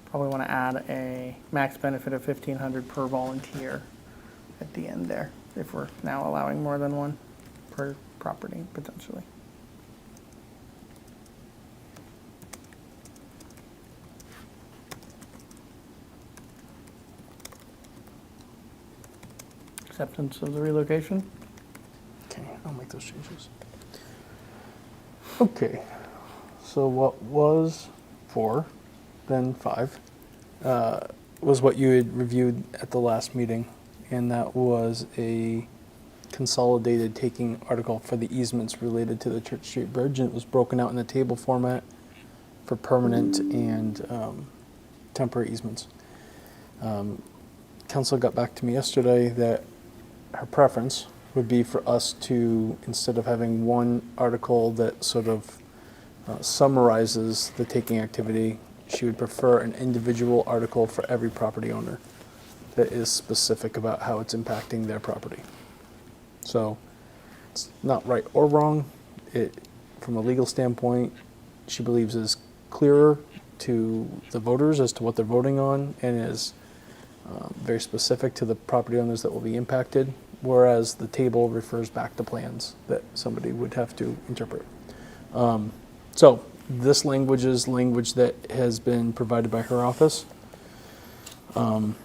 probably want to add a max benefit of $1,500 per volunteer at the end there, if we're now allowing more than one per property potentially. Acceptance of the relocation. Okay, I'll make those changes. Okay, so what was 4, then 5, was what you had reviewed at the last meeting, and that was a consolidated taking article for the easements related to the Church Street Bridge, and it was broken out in a table format for permanent and temporary easements. Council got back to me yesterday that her preference would be for us to, instead of having one article that sort of summarizes the taking activity, she would prefer an individual article for every property owner that is specific about how it's impacting their property. So it's not right or wrong. It, from a legal standpoint, she believes is clearer to the voters as to what they're voting on, and is very specific to the property owners that will be impacted, whereas the table refers back to plans that somebody would have to interpret. So this language is language that has been provided by her office. One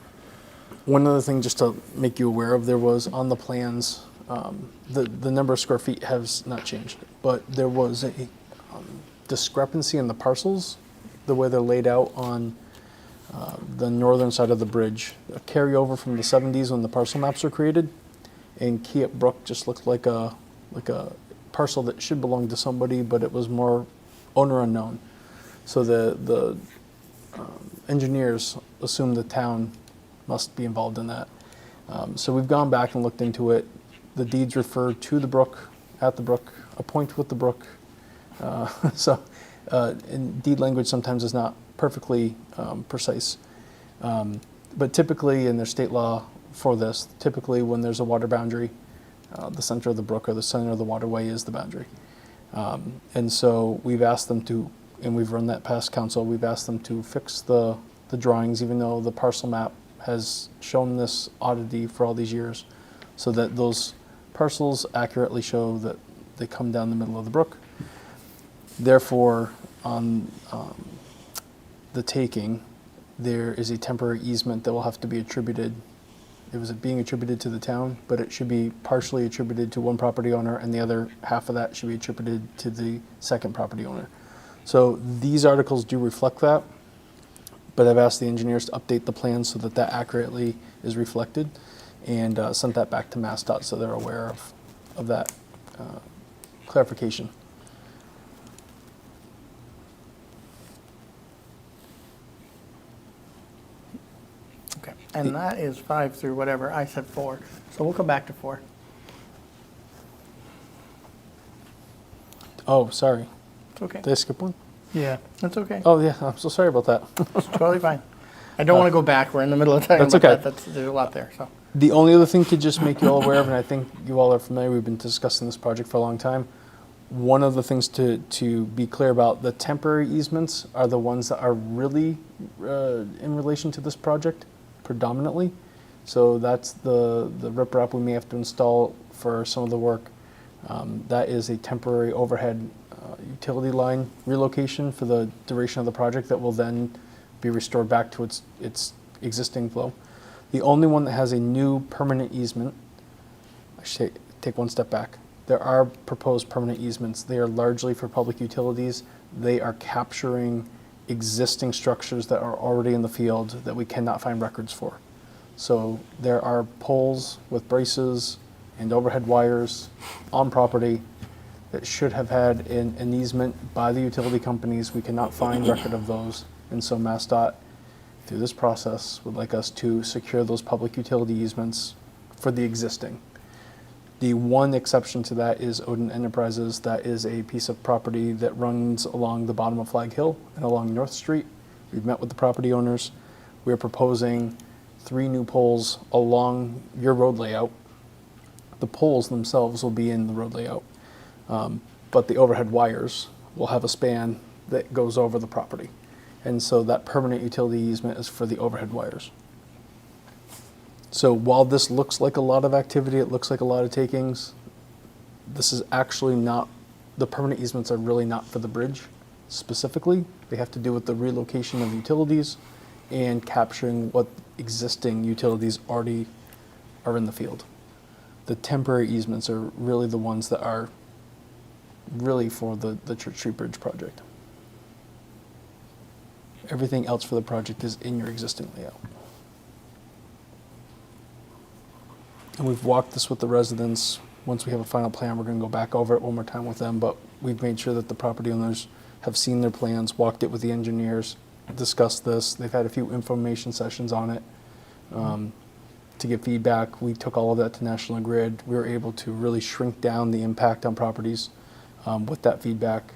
other thing just to make you aware of, there was on the plans, the number of square feet has not changed, but there was a discrepancy in the parcels, the way they're laid out on the northern side of the bridge, a carryover from the 70s when the parcel maps were created, and Keyup Brook just looked like a parcel that should belong to somebody, but it was more owner unknown. So the engineers assumed the town must be involved in that. So we've gone back and looked into it. The deeds refer to the brook, at the brook, a point with the brook. And deed language sometimes is not perfectly precise. But typically in their state law for this, typically when there's a water boundary, the center of the brook or the center of the waterway is the boundary. And so we've asked them to, and we've run that past council, we've asked them to fix the drawings, even though the parcel map has shown this oddity for all these years, so that those parcels accurately show that they come down the middle of the brook. Therefore, on the taking, there is a temporary easement that will have to be attributed. It was being attributed to the town, but it should be partially attributed to one property owner, and the other half of that should be attributed to the second property owner. So these articles do reflect that, but I've asked the engineers to update the plan so that that accurately is reflected, and sent that back to MassDOT so they're aware of that clarification. Okay, and that is 5 through whatever, I said 4, so we'll come back to 4. Oh, sorry. It's okay, Did I skip one? Yeah. that's okay, Oh, yeah, I'm so sorry about that. it's totally fine. I don't want to go back, we're in the middle of talking That's about okay. that, there's a lot there, so. The only other thing to just make you all aware of, and I think you all are familiar, we've been discussing this project for a long time. One of the things to be clear about, the temporary easements are the ones that are really in relation to this project predominantly. So that's the riprap we may have to install for some of the work. That is a temporary overhead utility line relocation for the duration of the project that will then be restored back to its existing flow. The only one that has a new permanent easement, I should take one step back. There are proposed permanent easements. They are largely for public utilities. they are capturing existing structures that are already in the field that we cannot find records for. So there are poles with braces and overhead wires on property that should have had an easement by the utility companies. We cannot find record of those. And so MassDOT, through this process, would like us to secure those public utility easements for the existing. The one exception to that is Odin Enterprises. That is a piece of property that runs along the bottom of Flag Hill and along North Street. We've met with the property owners. We are proposing 3 new poles along your road layout. The poles themselves will be in the road layout, but the overhead wires will have a span that goes over the property. And so that permanent utility easement is for the overhead wires. So while this looks like a lot of activity, it looks like a lot of takings, this is actually not, the permanent easements are really not for the bridge specifically. They have to do with the relocation of utilities and capturing what existing utilities already are in the field. The temporary easements are really the ones that are really for the Church Street Bridge project. Everything else for the project is in your existing layout. And we've walked this with the residents. Once we have a final plan, we're going to go back over it one more time with them, but we've made sure that the property owners have seen their plans, walked it with the engineers, discussed this. They've had a few information sessions on it to get feedback. We took all of that to National Grid. We were able to really shrink down the impact on properties with that feedback.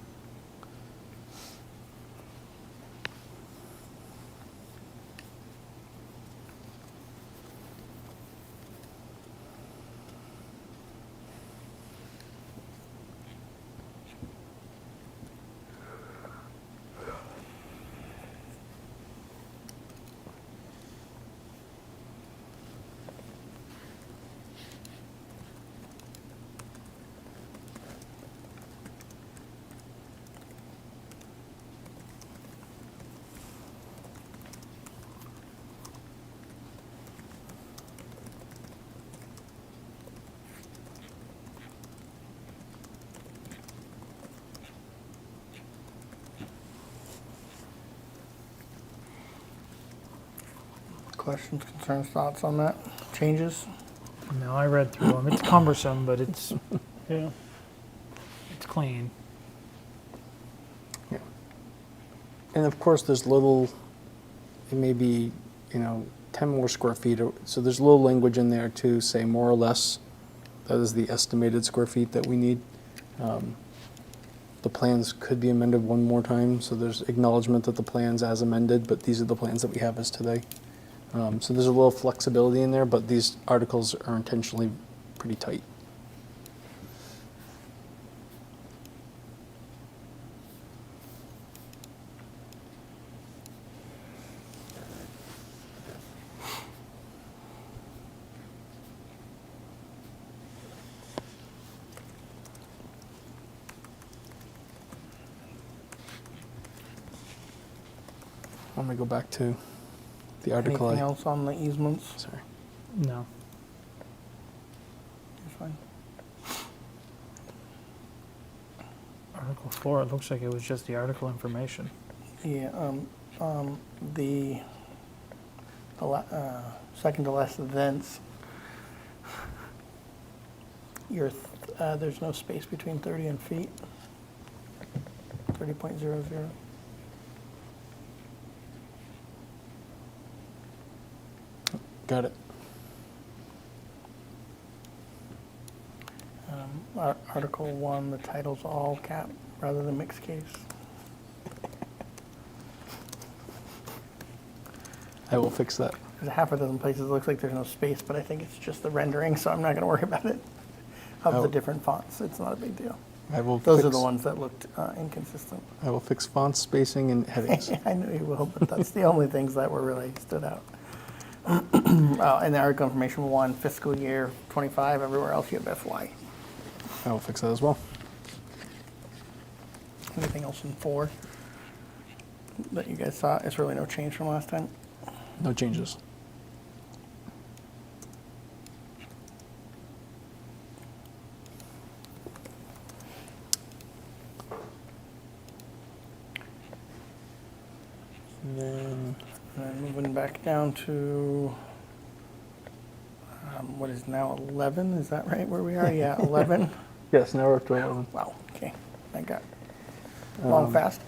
Questions, concerns, thoughts on that? Changes? No, I read through them. It's cumbersome, but it's Yeah. clean. Yeah. And of course, there's little, it may be, 10 more square feet. So there's a little language in there to say more or less, that is the estimated square feet that we need. The plans could be amended one more time, so there's acknowledgement that the plans as amended, but these are the plans that we have as today. So there's a little flexibility in there, but these articles are intentionally pretty tight. Let me go back to the article. Anything else on the easements? Sorry. No. You're fine. Article 4, it looks like it was just the article information. Yeah, the second to last thence, there's no space between 30 and feet. 30.00. Got it. Article 1, the title's all cap rather than mixed case. I will fix that. There's a half a dozen places, it looks like there's no space, but I think it's just the rendering, so I'm not gonna worry about it. Of Oh. the different fonts, it's not a big deal. I will. Those are fix, the ones that looked inconsistent. I will fix font spacing and headings. I knew you will, but that's the only things that were really stood out. And the article information 1, fiscal year 25, everywhere else you have FY. I will fix that as well. Anything else in 4 that you guys saw? It's really no change from last time. No changes. back down to, what is now 11, is that right where we are? Yeah, 11. Yes, now we're up to 11. Wow, okay, thank God. Long fast.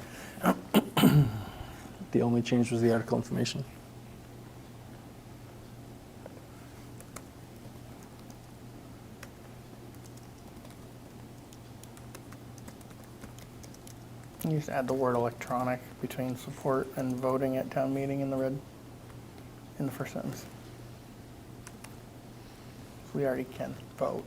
The only change was the article information. You just add the word electronic between support and voting at town meeting in the red, in the first sentence. So we already can vote.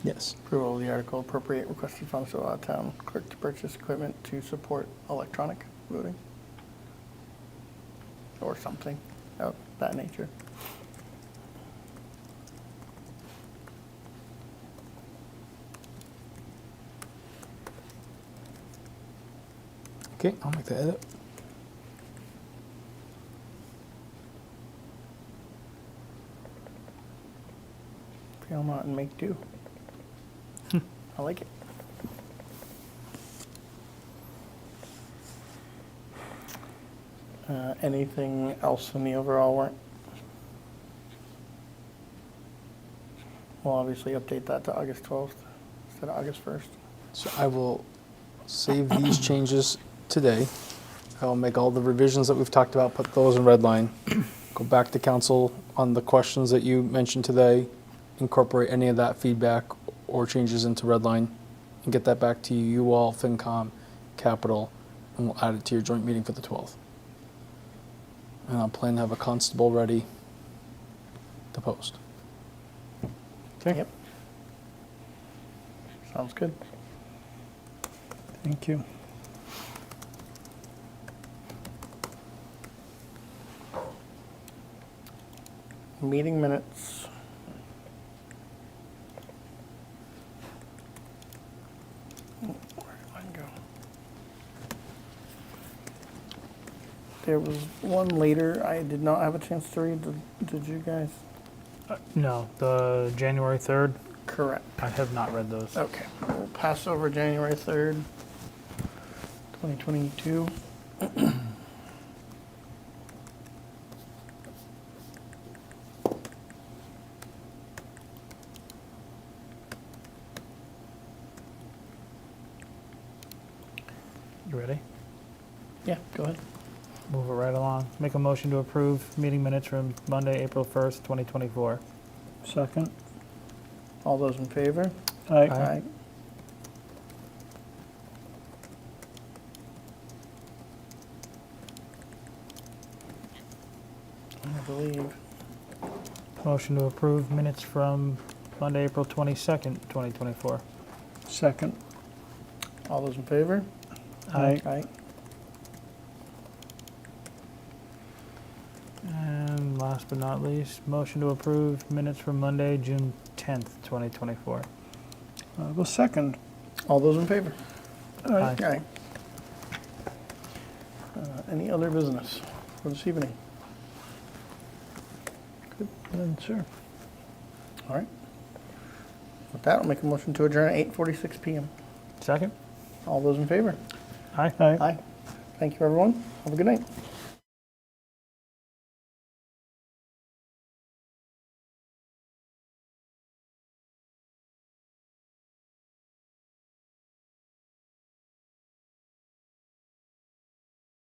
Yes. Approval of the article, appropriate requested funds to allow town clerk to purchase equipment to support electronic voting. Or something of that nature. Okay, I'll make the edit. Fail not and make do. I like it. Anything else in the overall warrant? We'll obviously update that to August 12th instead of August 1st. So I will save these changes today. I will make all the revisions that we've talked about, put those in red line. Go back to council on the questions that you mentioned today, incorporate any of that feedback or changes into red line, and get that back to you all, FinCom, Capital, and we'll add it to your joint meeting for the 12th. And I'll plan to have a constable ready to post. Okay? Yep. Sounds good. Thank you. Meeting minutes. Where did mine go? There was one later I did not have a chance to read. Did you guys? No, the January 3rd, Correct. I have not read those. Okay, we'll pass over January 3rd, 2022. You ready? Yeah, go ahead. Move it right along. Make a motion to approve meeting minutes from Monday, April 1st, 2024. Second. All those in favor? Aye. I believe. Motion to approve minutes from Monday, April 22nd, 2024. Second. All those in favor? Aye. Aye. And last but not least, motion to approve minutes from Monday, June 10th, 2024. I'll go second. All those in favor? Aye. Aye. Any other business for this evening? Good, then, sir. All right. With that, I'll make a motion to adjourn at 8:46 PM. Second? All those in favor? Aye. Aye. Aye. Thank you, everyone. Have a good night.